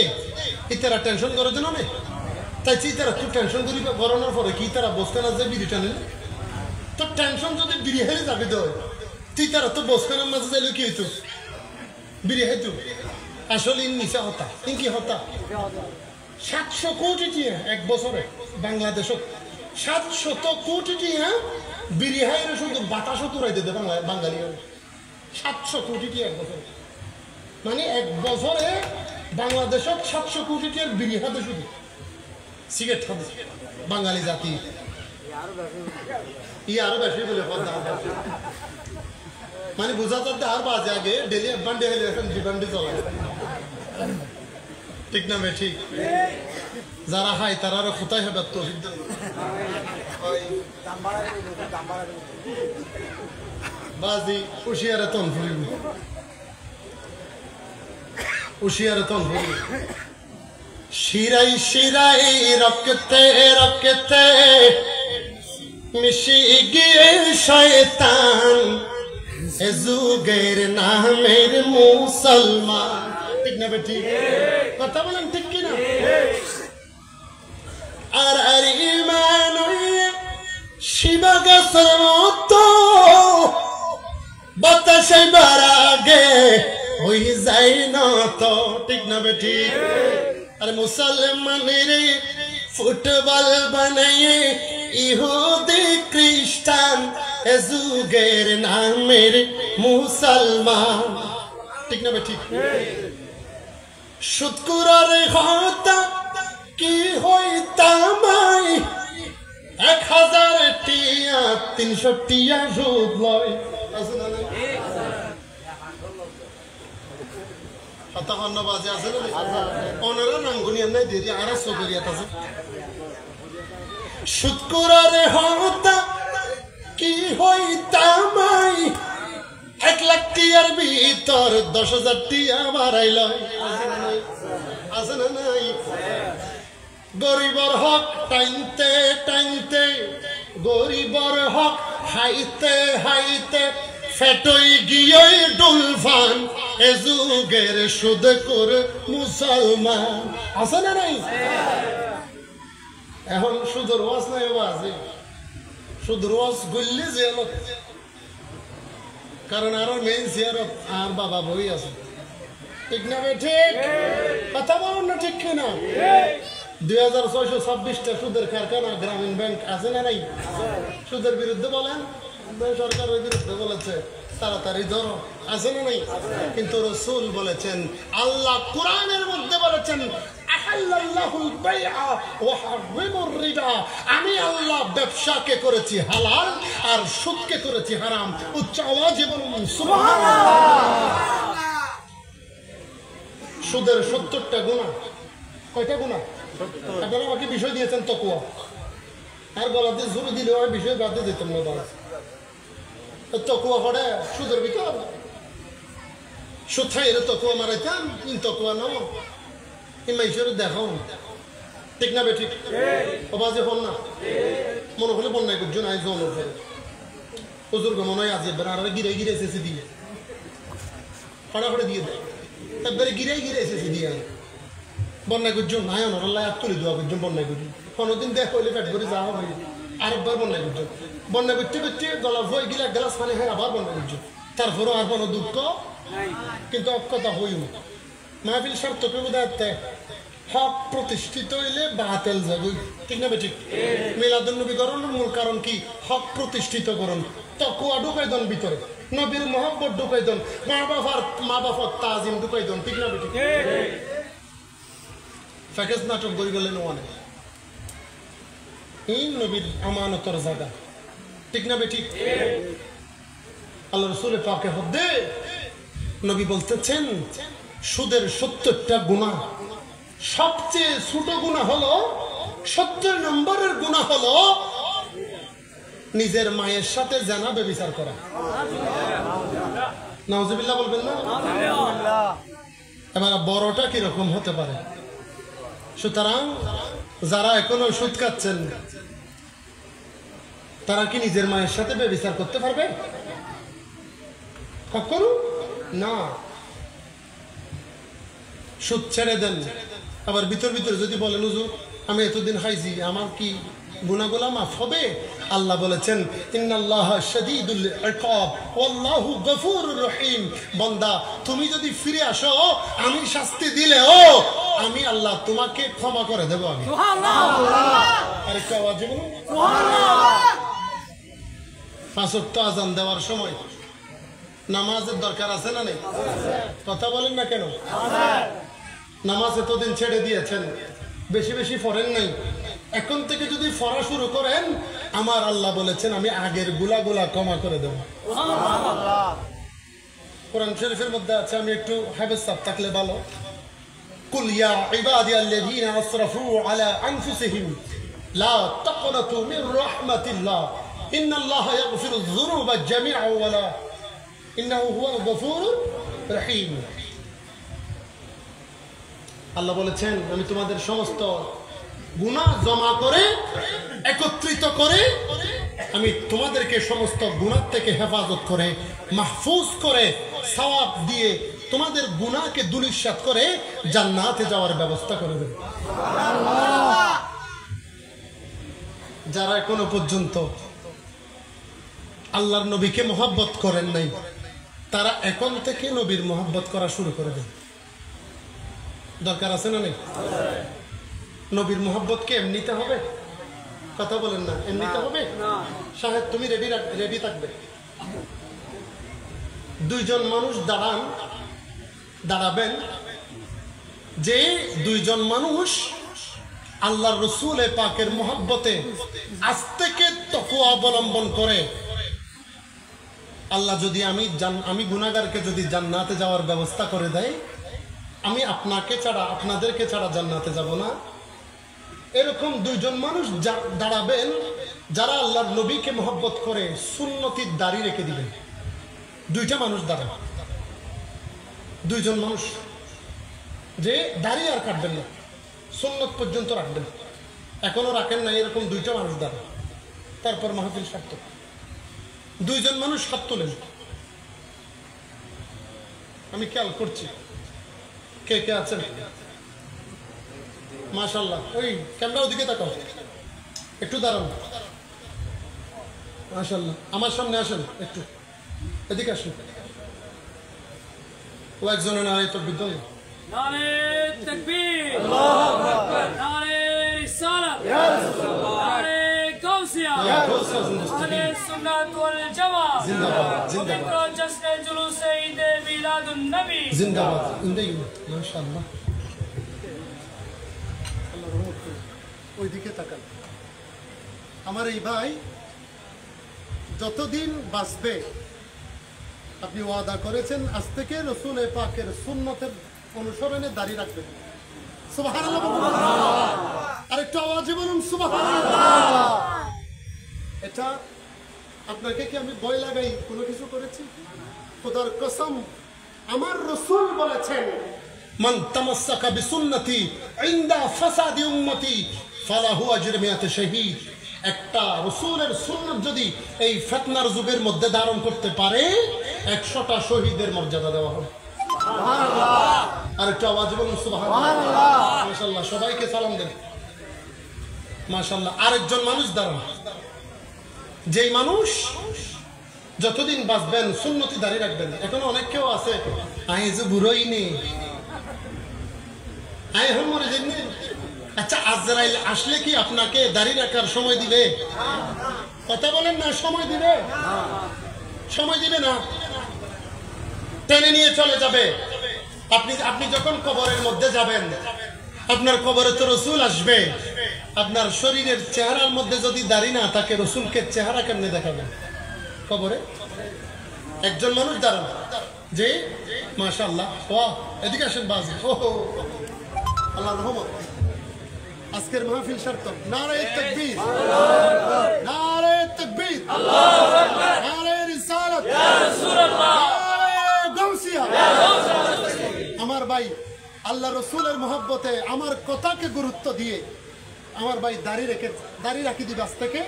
ইতারা টেনশন করে দেন না তাই তারা তুই টেনশন করি গরমের পরে কি তারা বসতে না যে বিড়ি টানে তো টেনশন যদি বিড়ি হেরে যাবি তো তুই তারা তো বসখানের মাঝে যাইলে কি হইতো বিড়ি হইতো। আসলে নিচা হতা কি হতা 700 কোটি টিয়া এক বছরে বাংলাদেশত 700 কোটি টিয়া বিড়ি হাইরে শুধু বাতাসও তুরাই দিতে বাঙালি 700 কোটি টিয়া এক বছরে, মানে এক বছরে বাংলাদেশত 700 কোটি টিয়ার বিড়ি হাতে শুধু সিগারেট খাবে বাঙালি জাতি। আরো বেশি বলে মানে বোঝা যাচ্ছে আর বাজে আগে ডেলি এক বান্ডে হলে এখন 2 বান্ডে চলে, ঠিক না? ঠিক যারা খায় তারা আরো কোথায় হবে তো বাজি হুশিয়ারে তন ফুরিব হুশিয়ারে তন ফুরিব শিরাই শিরাই রক্তে রক্তে মিশি গিয়ে শয়তান এ যুগের নামের মুসলমান ঠিক না বেটি কথা বলেন ঠিক কিনা আর আর ইমান শিব গাছের মতো বাতাসে বারাগে ওই যাই না তো ঠিক না বেটি আর মুসলমানের ফুটবল বানাইয়ে ইহুদি খ্রিস্টান এ যুগের নামের মুসলমান ঠিক না বেটি সুদকুরার হতা কি হইতামাই 1000 টিয়া 300 টিয়া সুদ লয় কথা কন্ন বাজে আছে না ওনারা নাঙ্গুনিয়া নাই দেরি আর সগরিয়াত আছে সুদকুরার হতা কি হইতামাই 1 লাখ টিয়ার ভিতর 10,000 টিয়া বাড়াইল আছে না নাই গরিবর হক টাইনতে টাইনতে গরিবর হক হাইতে হাইতে ফেটই গিয়ে ডুলফান এ যুগের সুদ করে মুসলমান আছে না নাই এখন সুদের ওয়াজ নাই বাজে সুদের ওয়াজ গল্লি যে কারণ আরো মেইন জিয়ারত আর বাবা বই আছে ঠিক না ঠিক কথা বলুন না ঠিক কিনা 2626টা সুদের কারখানা গ্রামীণ ব্যাংক আছে না নাই সুদের বিরুদ্ধে বলেন সরকারের বিরুদ্ধে বলেছে তাড়াতাড়ি ধরো আছে না নাই কিন্তু রাসূল বলেছেন আল্লাহ কোরআনের মধ্যে বলেছেন আহাল্লাল্লাহুল বাইআ ওয়া হারামার রিবা আমি আল্লাহ ব্যবসাকে করেছি হালাল আর সুদকে করেছি হারাম উচ্চ আওয়াজে বলুন সুবহানাল্লাহ সুদের 70টা গুনাহ কয়টা গুনাহ আপনারা আমাকে বিষয় দিয়েছেন তাকওয়া আর গলাতে জোরে দিলে ওই বিষয় বাদ দিয়ে দিতাম না বাস তাকওয়া পড়ে সুদের ভিতর সুথাই এর তাকওয়া মারাইতাম ইন তাকওয়া নাও ইমাইশরে দেখো ঠিক না বেঠিক অবাজে হল না মনে হলে বন্যায় করছো নাই জন উপরে হুজুর মনে হয় আজ এবার আর গিরে গিরে এসেছে দিয়ে ফটাফটে দিয়ে দেয় একবারে গিরে গিরে এসেছে দিয়ে বন্যায় করছো নাই অনারাল্লাহ আর তুলে দেওয়া করছো বন্যায় করছো কোনোদিন দেখ হইলে পেট করে যাওয়া হয় আরেকবার বন্যায় করছো বন্যা করতে করতে গলা হয়ে গেলে এক গ্লাস পানি হয় আবার বন্যা করছো তারপরও আর কোনো দুঃখ কিন্তু অক্ষতা হইও মাহফিল শর্ত বোঝাতে হক প্রতিষ্ঠিত হইলে বাতিল যাবে ঠিক না বেঠিক মিলাদুন নবী করণের মূল কারণ কি হক প্রতিষ্ঠিত করুন তাকওয়া ঢুকাই দেন ভিতরে নবীর মহব্বত ঢুকাই দেন মা বাবার তাজিম ঢুকাই দেন ঠিক না বেঠিক ফ্যাকেজ নাটক করি গেলেন অনেক এই নবীর আমানতের জায়গা ঠিক না বেঠিক আল্লাহ রাসূল পাকে হদ্দে নবী বলতেছেন সুদের 70টা গুনাহ সবচেয়ে ছোট গুনাহ হলো 70 নম্বরের গুনাহ হলো নিজের মায়ের সাথে জানা ব্যভিচার করা নাউজুবিল্লাহ বলবেন না এবার বড়টা কিরকম হতে পারে সুতরাং যারা এখনো সুদ খাচ্ছেন তারা কি নিজের মায়ের সাথে ব্যভিচার করতে পারবে কখনো না সুদ ছেড়ে দেন আবার ভিতর ভিতরে যদি বলেন হুজুর আমি এতদিন খাইছি আমার কি গুনাহগুলো মাফ হবে আল্লাহ বলেছেন ইন্নাল্লাহা শাদীদুল ইকাব ওয়াল্লাহু গফুরুর রহিম বান্দা তুমি যদি ফিরে আসো আমি শাস্তি দিলেও আমি আল্লাহ তোমাকে ক্ষমা করে দেব আমি সুবহানাল্লাহ আরেকটা আওয়াজ বলুন সুবহানাল্লাহ পাঁচ ওয়াক্ত আযান দেওয়ার সময় নামাজের দরকার আছে না নেই কথা বলেন না কেন নামাজ এতদিন ছেড়ে দিয়েছেন বেশি বেশি পড়েন নাই এখন থেকে যদি পড়া শুরু করেন আমার আল্লাহ বলেছেন আমি আগের গুলা ক্ষমা করে দেব সুবহানাল্লাহ কোরআন শরীফের মধ্যে আছে আমি একটু হাফেজ সাহেব থাকলে ভালো কুল ইয়া ইবাদিয়াল্লাযীনা আসরাফু আলা আনফুসিহিম লা তাকনাতু মির রাহমাতিল্লাহ ইন্নাল্লাহা ইয়াগফিরুয যুনুবা জামিআন ওয়া লা ইন্নাহু হুয়াল গফুরুর রহিম। আল্লাহ বলেছেন, আমি তোমাদের সমস্ত গুনাহ জমা করে একত্রিত করে আমি তোমাদেরকে সমস্ত গুনাহ থেকে হেফাজত করে মাহফুজ করে সওয়াব দিয়ে তোমাদের গুনাহকে দুলিশাত করে জান্নাতে যাওয়ার ব্যবস্থা করে দেব। যারা এখনো পর্যন্ত আল্লাহর নবীকে মহব্বত করেন নাই, তারা এখন থেকে নবীর মহব্বত করা শুরু করে দেন। দরকার আছে না নেই? নবীর মহব্বত কি এমনিতে হবে? কথা বলেন না, এমনিতে হবে? শাহেদ তুমি রেডি থাকবে। দুইজন মানুষ দাঁড়াবেন, যে দুইজন মানুষ আল্লাহর রাসূল পাকের মহব্বতে আজ থেকে তাকওয়া অবলম্বন করে, আল্লাহ যদি আমি গুনাহগারকে যদি জান্নাতে যাওয়ার ব্যবস্থা করে দেয়, আমি আপনাদেরকে ছাড়া জান্নাতে যাব না। এরকম দুইজন মানুষ দাঁড়াবেন যারা আল্লাহর নবীকে মহব্বত করে সুন্নতির দাড়ি রেখে দিবেন। দুইটা মানুষ দাঁড়াবেন, দুইজন মানুষ যে দাড়ি আর কাটবেন না, সুন্নত পর্যন্ত রাখবেন। এখনো রাখেন না, এরকম দুইটা মানুষ দাঁড়ান। তারপর মাহফিল সার্থক। দুইজন মানুষ হাত তোলেন, আমি খেয়াল করছি কে কে আছেন। মাশাআল্লাহ, ওই ক্যামেরার দিকে তাকাও, একটু দাঁড়ান। মাশাআল্লাহ, আমার সামনে আসেন, একটু এদিকে আসেন। ও একজনের নারায়ে তাকবীর দাও। নারায়ে তাকবীর, আল্লাহু আকবার, নারায়ে রিসালাত, ইয়া রাসূলুল্লাহ, নারায়ে গাউসিয়া, ইয়া গাউসিয়া, আহলে সুন্নাত ওয়াল জামাত জিন্দাবাদ, জিন্দাবাদ, জশ্নে জুলুসে ঈদে মিলাদুন নবী জিন্দাবাদ। মাশাআল্লাহ, ওইদিকে তাকান। আমার এই ভাই যতদিন বাঁচবে, আপনি ওয়াদা করেছেন আজ থেকে রাসূল পাকের সুন্নতের অনুসরণে দাঁড়িয়ে রাখবেন। সুবহানাল্লাহ, আরেকটু আওয়াজে বলুন সুবহানাল্লাহ। এটা আপনাকে কি আমি ভয় লাগাই কোনো কিছু করেছি? খোদার কসম, আমার রাসূল বলেছেন, মান তামাসসাকা বিসুন্নতি ইনদা ফাসাদি উম্মতি ফালাহু আজরু মিয়াত শাহীদ। একটা রাসূলের সুন্নাত যদি এই ফিতনার যুগের মধ্যে ধারণ করতে পারে, 100টা শহীদের মর্যাদা দেওয়া হবে। সুবহানাল্লাহ, আর একটু আওয়াজ বলুন সুবহানাল্লাহ। মাশাআল্লাহ, সবাইকে সালাম দেন। মাশাআল্লাহ, আরেকজন মানুষ দাঁড়ান, যেই মানুষ যতদিন বাঁচবেন সুন্নতি দাঁড়িয়ে রাখবেন। এখন অনেক কেউ আছে, আমি যে বুড়োই নেই, আমি এখন মরে যাই। আচ্ছা, আজরাইল আসলে কি আপনাকে দাঁড়িয়ে রাখার সময় দিবে? কথা বলেন না, সময় দিবে? সময় দিবে না, টেনে নিয়ে চলে যাবে। আপনি যখন কবরের মধ্যে যাবেন, আপনার কবরে তো রাসূল আসবে। আপনার শরীরের চেহারার মধ্যে যদি দাড়ি না থাকে, রাসূলকে চেহারা কেমনে দেখাবেন কবরে? একজন মানুষ দাঁড়ান, যে মাশাআল্লাহ, ওয়াহ, এদিকে আসেন বাজ। ওহো, আল্লাহর রহমত। আজকের মাহফিল সার্থক। নারায়ে তাকবীর, নারায়ে তাকবীর, আল্লাহু আকবার, নারায়ে রিসালাত, ইয়া রাসূলুল্লাহ, নারায়ে গাউসিয়া, ইয়া গাউসিয়া। আমার ভাই আল্লাহ রাসূলের মহব্বতে আমার কথাকে গুরুত্ব দিয়ে আমার ভাই দাড়ি রাখি দিবে। আজ থেকে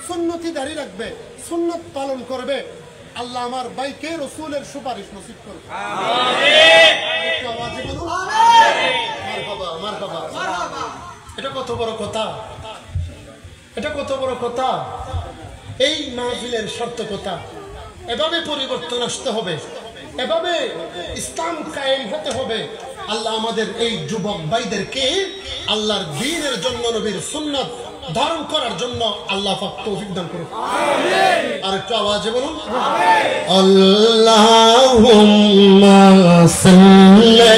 সুন্নতি দাড়ি রাখবে, সুন্নত পালন করবে। আল্লাহ আমার ভাইকে রাসূলের সুপারিশ নসিব করবে। আমিন। একটু আওয়াজে বলুন আমিন। মারহাবা, মারহাবা, মারহাবা। এটা কত বড় কথা, এটা কত বড় কথা। এই মাহফিলের সার্থকতা, এভাবে পরিবর্তন আসতে হবে, এভাবে ইসলাম কায়েম হতে হবে। আল্লাহ আমাদের এই যুবক ভাইদেরকে আল্লাহর দ্বীনের জন্য, নবীর সুন্নাত ধারণ করার জন্য আল্লাহ পাক তৌফিক দান করুন। আমিন। আর একটু আওয়াজে বলুন আমিন। আল্লাহুম্মা সাল্লি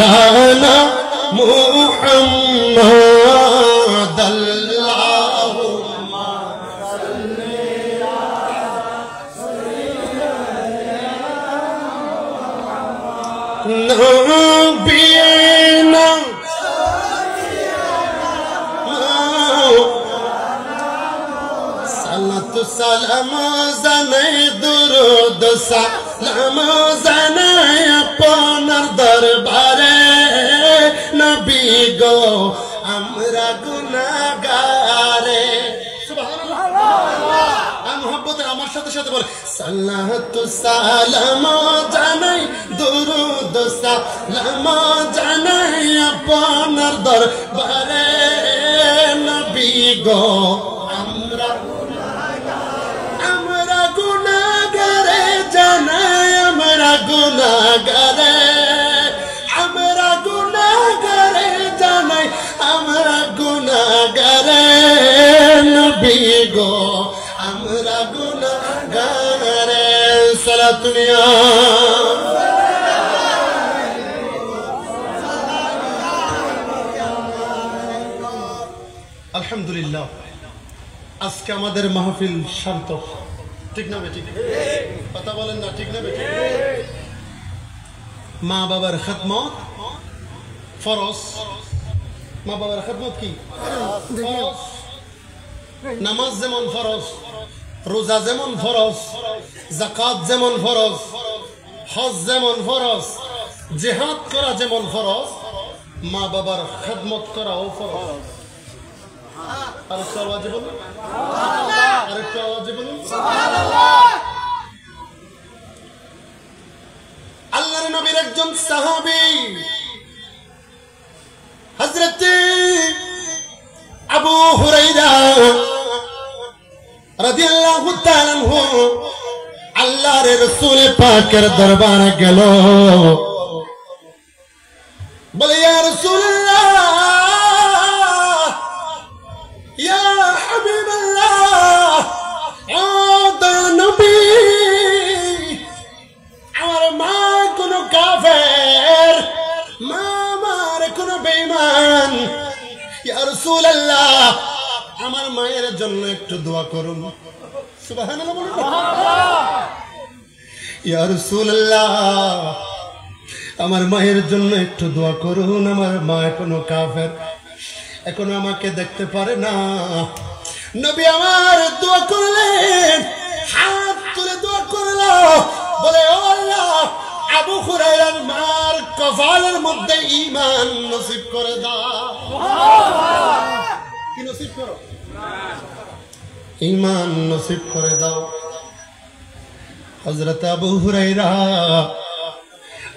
লানা মুহাম্মদ সালাম জানাই দুরুদ সালাম জানাই আপনার দরবারে নবী গো আমরা গুনাহগারে আমার সাথে সাথে বলে সালাতু সালাম জানাই দুরুদ সালাম জানাই আপনার দরবারে নবী গো আমরা গুনাহগারে জানাই আমরা গুনাহগারে জানাই আমরা গুনাহগারে নবী গো আমরা গুনাহগারে সালাতুনিয়া আলহামদুলিল্লাহ আজকে আমাদের মাহফিল শান্ত ঠিক না ঠিক কথা বলেন না ঠিক না ঠিক মা বাবার খিদমত ফরজ মা বাবার খিদমত কি ফরজ নামাজ যেমন ফরজ রোজা যেমন ফরজ যাকাত যেমন ফরজ হজ যেমন ফরজ জিহাদ করা যেমন ফরজ মা বাবার খিদমত করাও ফরজ আরেকটু আওয়াজে বলুন আরেকটু আওয়াজে বলুন আল্লাহর নবীর একজন সাহাবী হযরত আবু হুরায়রা রাদিয়াল্লাহু তাআলা আনহু আল্লাহর রাসূল পাকের দরবারে গেল বলে ইয়া রাসূলুল্লাহ ইয়া হাবিবাল্লাহ ও নবী আমার মা কোন কাফের মা আমার কোন বেঈমান ইয়া রাসূলুল্লাহ আমার মায়ের জন্য একটু দোয়া করুন সুবহানাল্লাহ বলুন ইয়া রাসূলুল্লাহ আমার মায়ের জন্য একটু দোয়া করুন আমার মা এখনো কাফের এখনো আমাকে দেখতে পারে না নবী আমার দোয়া করলেন হাত তুলে দোয়া করলো বলে ও আল্লাহ আবু হুরায়রার মার কপালের মধ্যে ঈমান নসিব করে দাও কি নসিব করো ঈমান নসিব করে দাও হযরত আবু হুরায়রা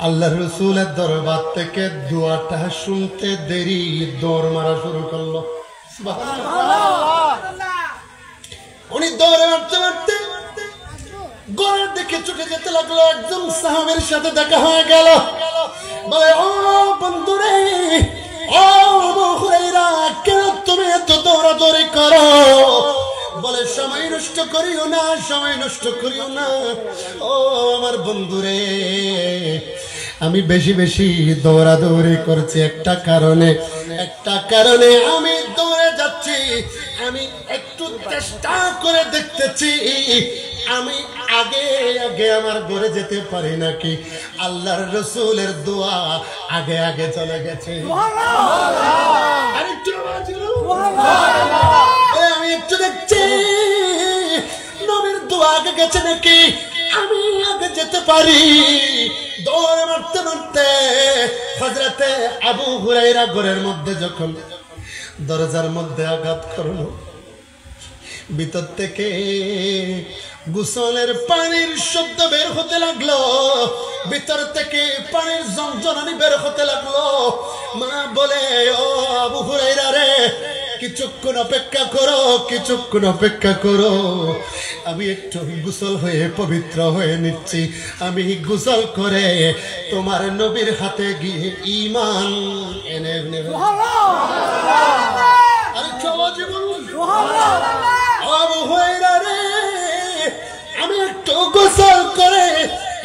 আল্লাহর রাসূলের দরবার থেকে দোয়াটা শুনতে দেরি দৌড় মারা শুরু করলো সুবহানাল্লাহ উনি দৌড়ে মারতে মারতে ঘরের দিকে ছুটে যেতে লাগলো একজন সাহাবীর সাথে দেখা হয়ে গেল বলে ও বন্ধুরে ও আবু হুরায়রা কেন তুমি এত দৌড়াদৌড়ি করো বলে সময় নষ্ট করিও না সময় নষ্ট করিও না ও আমার বন্ধুরে আমি বেশি বেশি দৌড়াদৌড়ি করছি একটা কারণে আমি দৌড়ে যাচ্ছি আমি একটু চেষ্টা করে দেখতেছি আমি আগে আগে আমার ঘরে যেতে পারি নাকি আল্লাহর রাসূলের দোয়া আগে আগে চলে গেছে আমি একটু দেখছি নবীর দোয়া আগে গেছে নাকি আমি আগে যেতে পারি দৌড় মারতে মারতে হযরত আবু হুরায়রা ঘরের মধ্যে যখন দরজার মধ্যে আঘাত করলো ভিতর থেকে গোসলের পানির শব্দ বের হতে লাগলো ভিতর থেকে পানির ঝনঝনানি বের হতে লাগলো মা বলে ও আবু হুরায়রা রে কিছুক্ষণ অপেক্ষা করো আমি একটু গোসল হয়ে পবিত্র হয়ে নিচ্ছি আমি গোসল করে তোমার নবীর হাতে গিয়ে ঈমান এনে নেব আরে চলে বলুন আবু হুরায়রা রে আমি একটু গোসল করে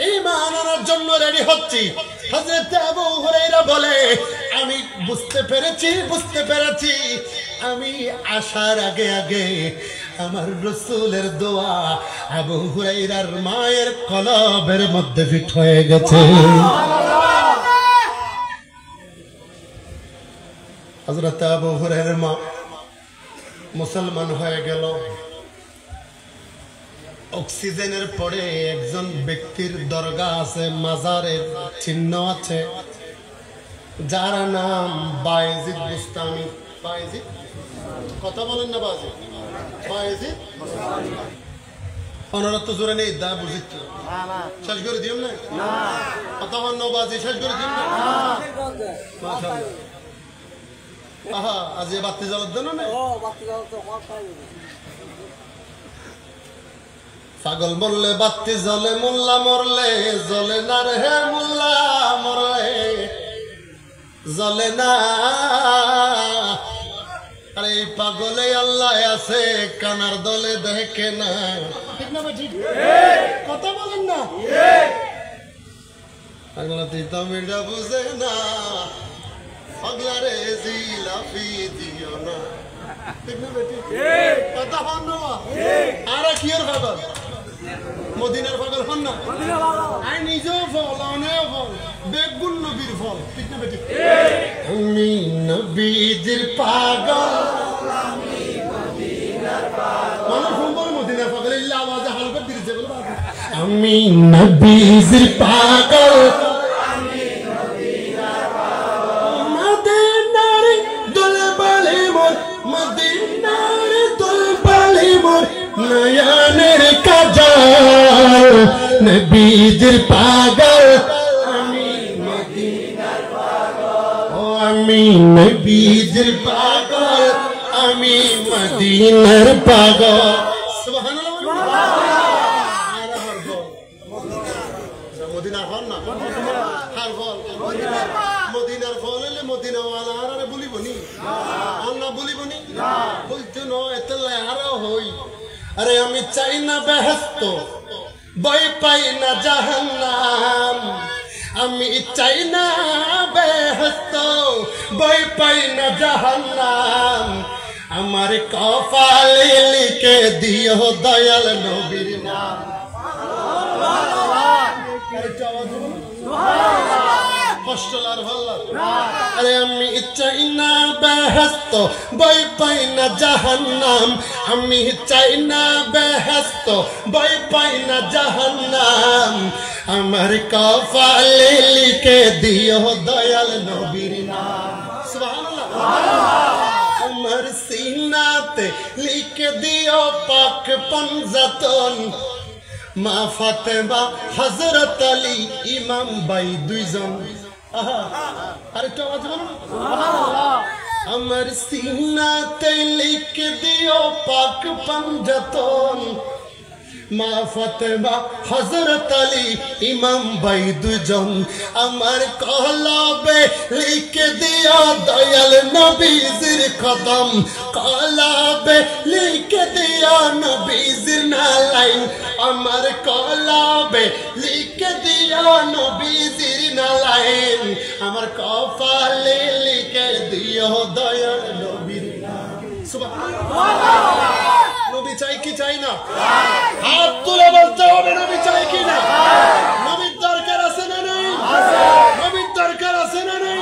ঈমান আনার জন্য রেডি হচ্ছি হযরত আবু হুরায়রা বলে আমি বুঝতে পেরেছি আমি আসার আগে আগে আমার রাসূলের দোয়া আবু হুরায়রার মায়ের কলবের মধ্যে ফিট হয়ে গেছে হযরত আবু হুরায়রার মা মুসলমান হয়ে গেল অক্সিজেনের পরে একজন ব্যক্তির দরগা আছে, মাজারের চিহ্ন আছে, যার নাম বায়েজিদ বুস্তামি। বায়েজিদ, কথা বলেন না বায়েজিদ, বায়েজিদ অনরত জোরে নেই দা বুঝিত শেষ করে দিও না, কথা বল নবাজি শেষ করে দিও না। আহা আজ বাতি জ্বালার দেন না, পাগল বললে বাতি জ্বলে, মোল্লা মরলে জ্বলে না রে, মোল্লা মরলে জ্বলে না। আরে এই পাগলে আল্লাহ আছে, কানার দলে দেখে না। ঠিক না ভাই? ঠিক কথা বলেন না। পাগলা তুই তো মেয়েটা বুঝে না, পাগলা রে জিলাপি দিও না। ঠিক না বেটি? কথা হন না। আর কি এর পাগল? মদিনার পাগল হন না। আই নিজেও ফল, অনেক ফল, বেগুন নবীর ফল। ঠিক না বেটি? আমি নবীজির পাগল, মানুষ ফোন মদিনার পাগল, এই আওয়াজে হালকা দিয়েছে বলে আমি নবীজির পাগল, মদিনার দোলে বালি মোর, মদিনার দোলে বালি মোর, নয়নের কাজল, নবীজির পাগল, আমি মদিনার পাগল, ও আমি নবীজির পাগল, আমি মদিনার পাগল। সুবহানাল্লাহ। মদিনার ফল না, হার ফল, মদিনার ফল হলে মদিনাওয়ালা আর বলিব নি, আর না বলিব নি, বলতো ন এতে আরো হই। আরে আমি চাই না বেহেশত, ভয় পাই না জাহান্নাম, আমি চাই না বেহেশত, ভয় পাই না জাহান্নাম, আমার কপালে লিখে দিও দয়াল নবীর নাম। আরে আমি চাই না বেহেশত, ভয় পাই না জাহান্নাম, আমি চাই না বেহেশত, ভয় পাই না জাহান্নাম, আমার কপালে লিখে দিও দয়াল নবীর নাম। সুবহানাল্লাহ। আমার সিনাতে লিখে দিও পাক পঞ্জাতন, মা ফাতেমা, হযরত আলী, ইমাম ভাই দুইজন। আরেকটু আওয়াজ বলুন। আমার সিনাতে লিখে দিও পাক পঞ্জাতন, মা ফাতেমা, হযরত আলী, ইমাম ভাই দুজন, আমার কলবে লিখে দিও দয়াল নবীজির কদম, কলবে লিখে দিও নবীজির নালাইন, আমার কলবে লিখে দিও নবীজির নালাইন, আমার কপালে লিখে দিও দয়াল নবীর নাম। সুবহানাল্লাহ। নবী চাই কি চাই না? হাত তুলে বলতে হবে নবী চাই কি না? নবীর দরকার আছে না নাই? নবীর দরকার আছে না নাই?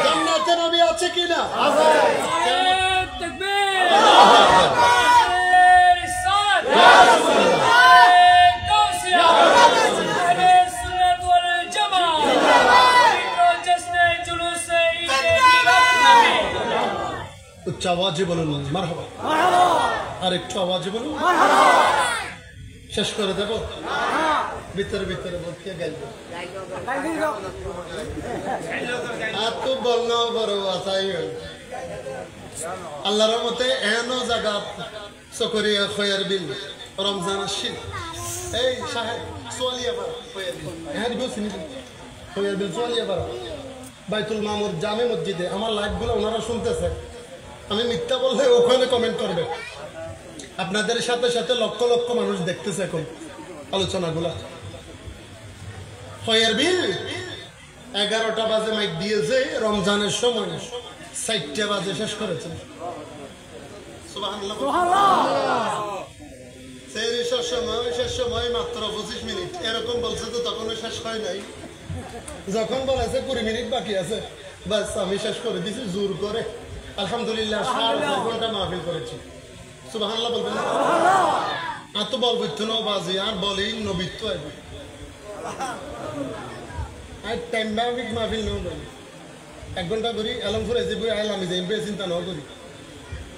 জান্নাতে নবী আছে কি না? তাকবীর, রিসালাত, গাউসিয়া, আহলে সুন্নাত ওয়াল জামাত, জশ্নে জুলুসে ঈদ নবী। উচ্চ আওয়াজে বলুন মারহাবা। আর একটু আওয়াজে বলুন। শেষ করে দেব? ভিতরে ভিতরে বলতে গেল আর তো বললো বড় আশাই আল্লাহর রহমতে এন জায়গা সকরিয়া খয়ার বিল রমজান আসিল, এই সাহেব সোয়ালিয়া পাড়া খয়ার বিল, হ্যাঁ বলছিনি খয়ার বিল সোয়ালিয়া পাড়া বাইতুল মামুর জামে মসজিদে আমার লাইভগুলো ওনারা শুনতেছে, আমি মিথ্যা বললে ওখানে কমেন্ট করবে। আপনাদের সাথে সাথে লক্ষ লক্ষ মানুষ দেখতেছে এখন আলোচনাগুলা। খয়ের বিল 11টা বাজে মাইক দিয়েছে, রমজানের সময় 4টা বাজে শেষ করেছে। সুবহানাল্লাহ। শেষ সময় মাত্র 25 মিনিট এরকম বলছে, তো তখনও শেষ হয় নাই। যখন বলেছে 20 মিনিট বাকি আছে, বাস আমি শেষ করে দিছি জোর করে। আলহামদুলিল্লাহ 4 ঘন্টা মাহফিল করেছি। সুবহানাল্লাহ বলবেন না? আতো বল করতো না বাজি আর বলি নবিত্ব আর টাইম বাবিক মাহফিল নেও বলি 1 ঘন্টা করি আলমপুর এসে বই আইলাম যে এমপি চিন্তা ন করি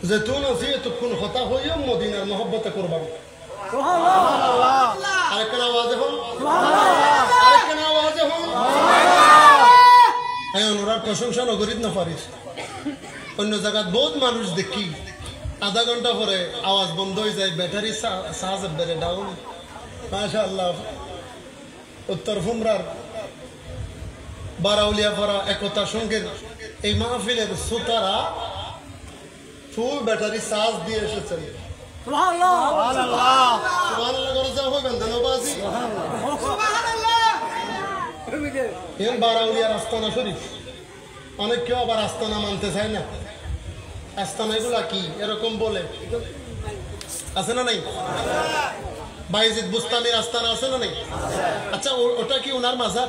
যেতুন আছি এতক্ষণ হতা হইও মদিনার মহব্বতে করবা আরেকখান আওয়াজে হন আরেকখান আওয়াজে হন হ্যাঁ ওনার প্রশংসা নগরীত না পারিস অন্য জায়গায় বহুত মানুষ দেখি আধা ঘন্টা পরে আওয়াজ বন্ধ হয়ে যায় ব্যাটারি চার্জ বেড়ে ডাউন মাশাআল্লাহ উত্তর ফুমরার বারাউলিয়া পাড়া একতা সঙ্গের এই মাহফিলের শ্রোতারা ফুল ব্যাটারি চার্জ দিয়ে এসেছেন বারাউলিয়ার আস্তানা শরীফ অনেক কেউ আবার আস্তানা মানতে চায় না আস্তানা এগুলা কি এরকম বলে আছে না নাই বাইজিদ বুস্তামির আস্তানা আছে না নাই আচ্ছা ওটা কি ওনার মাজার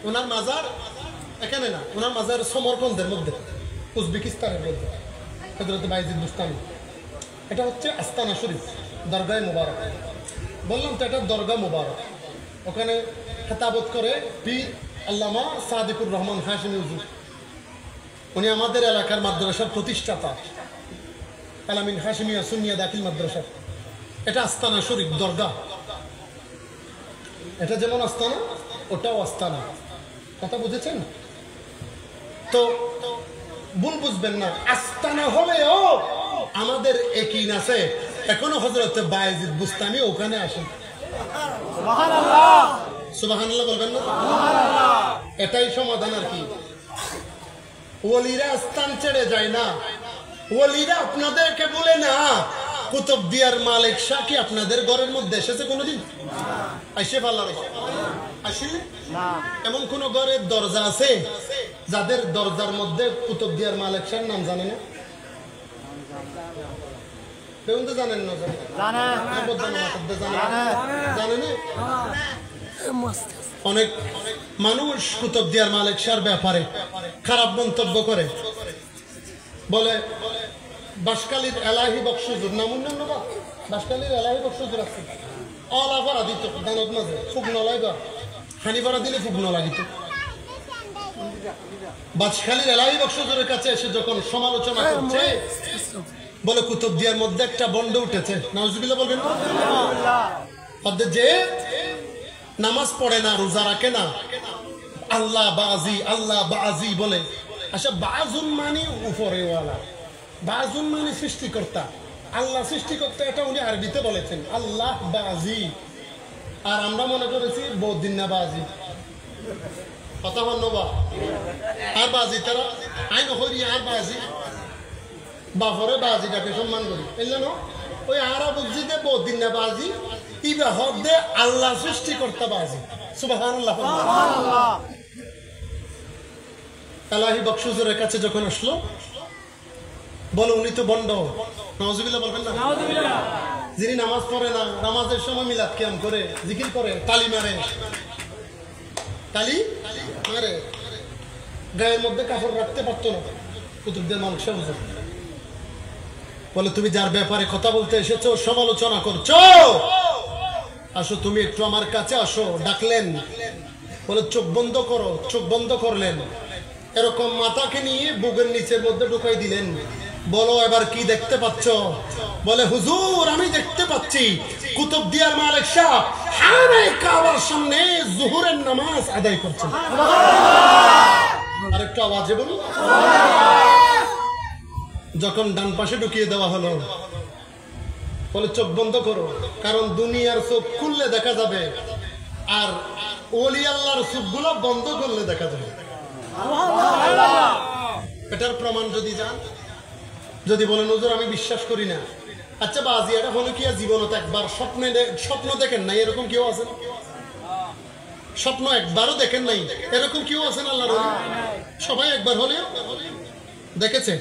ওনার মাজার এখানে না ওনার মাজার সমরকন্দের মধ্যে উজবেকিস্তানের মধ্যে হযরত বাইজিদ বুস্তামি এটা হচ্ছে আস্তানা শরীফ দরগায়ে মুবারক বললাম তো এটা দরগা মুবারক ওখানে খেতাবত করে পীর আল্লামা সাদিকুর রহমান হাশিমি হুজুর উনি আমাদের এলাকার মাদ্রাসার প্রতিষ্ঠাতা আলামিন হাশিমিয়া সুন্নিয়া দাখিল মাদ্রাসা এটা আস্তানা শরীফ দরগা এটা যেমন আস্তানা ওটাও আস্তানা কথা বুঝেছেন তো ভুল বুঝবেন না আস্তানা হলেও আমাদের একই আছে এখনো হযরত বাইজিদ বুস্তামি ওখানে আসেন সুবহানাল্লাহ সুবহানাল্লাহ বলবেন না সুবহানাল্লাহ এটাই সমাধান আর কি ওলিরা স্থান ছেড়ে যায় না ওলিরা আপনাদেরকে বলে না কুতুবদিয়ার মালিক শাহ কি আপনাদের ঘরের মধ্যে এসেছে কোনোদিন আইসে পাল্লা আসলে না এমন কোন ঘরের দরজা আছে যাদের দরজার মধ্যে কুতুবদিয়ার মালিক শাহর নাম জানে না কেউ তো জানেন না জানেন অনেক মানুষ কুতুবদিয়ার মালিক শাহর ব্যাপারে খারাপ মন্তব্য করে বলে বাসকালীর এলাহি বক্সুজুর নাম উন্নয়ন বা বাসকালীর এলাহি বক্সুজুর আছে অলা ভরা দিত দানত মাঝে ফুক নলাই বা হানি ভরা দিলে ফুক নলা দিত বাসকালীর এলাহি বক্সুজুরের কাছে এসে যখন সমালোচনা করছে বলে কুতুবদিয়ার মধ্যে একটা বন্ড উঠেছে নাউজুবিল্লাহ বলবেন না যে নামাজ পড়ে না রোজা রাখে না আল্লাহ বাজি বলে আচ্ছা বাজুন মানে উপরেওয়ালা বাজুন মানে সৃষ্টিকর্তা আল্লাহ সৃষ্টিকর্তা এটা উনি আরবিতে বলেছেন আল্লাহ বাজি আর আমরা মনে করেছি বৌদিন না বাজি কথা বললো বা আর বাজি তারা আইন হরি আর বাজি বাফরে বাজিটাকে সম্মান করি এই জন্য ওই আরা বুঝছি যে বৌদিন না বাজি ইবা হদ্দে আল্লাহ সৃষ্টিকর্তা বাজি সুবহানাল্লাহ এলাহি বক্সুজুরের কাছে যখন আসলো বলো উনি তো বন্ড নাউজুবিল্লাহ বলবেন না যিনি নামাজ পড়ে না নামাজের সময় মিলাদ কিয়াম করে জিকির করে তালি মারে গায়ের মধ্যে কাপড় রাখতে পারতো না কুতুবদের মানুষ বলে তুমি যার ব্যাপারে কথা বলতে এসেছো সমালোচনা করছো আসো তুমি একটু আমার কাছে আসো ডাকলেন বলে চোখ বন্ধ করো চোখ বন্ধ করলেন এরকম মাথাকে নিয়ে বুকের নিচের মধ্যে ঢুকাই দিলেন বলো এবার কি দেখতে পাচ্ছ বলে হুজুর আমি দেখতে পাচ্ছি কুতুবদিয়ার মালিক শাহ হারামে কাবার সামনে যোহরের নামাজ আদায় করছেন আরেকটু আওয়াজে বলুন যখন ডান পাশে ঢুকিয়ে দেওয়া হলো বলে চোখ বন্ধ করো কারণ দুনিয়ার চোখ খুললে দেখা যাবে আর ওলি আল্লাহর চোখগুলো বন্ধ করলে দেখা যাবে এটার প্রমাণ যদি যান যদি বলেন হুজুর আমি বিশ্বাস করি না আচ্ছা বাজি এটা হলো কি জীবনত একবার স্বপ্ন দেখেন নাই এরকম কেউ আছেন স্বপ্ন একবারও দেখেন নাই এরকম কেউ আছেন আল্লাহর সবাই একবার হলেও দেখেছে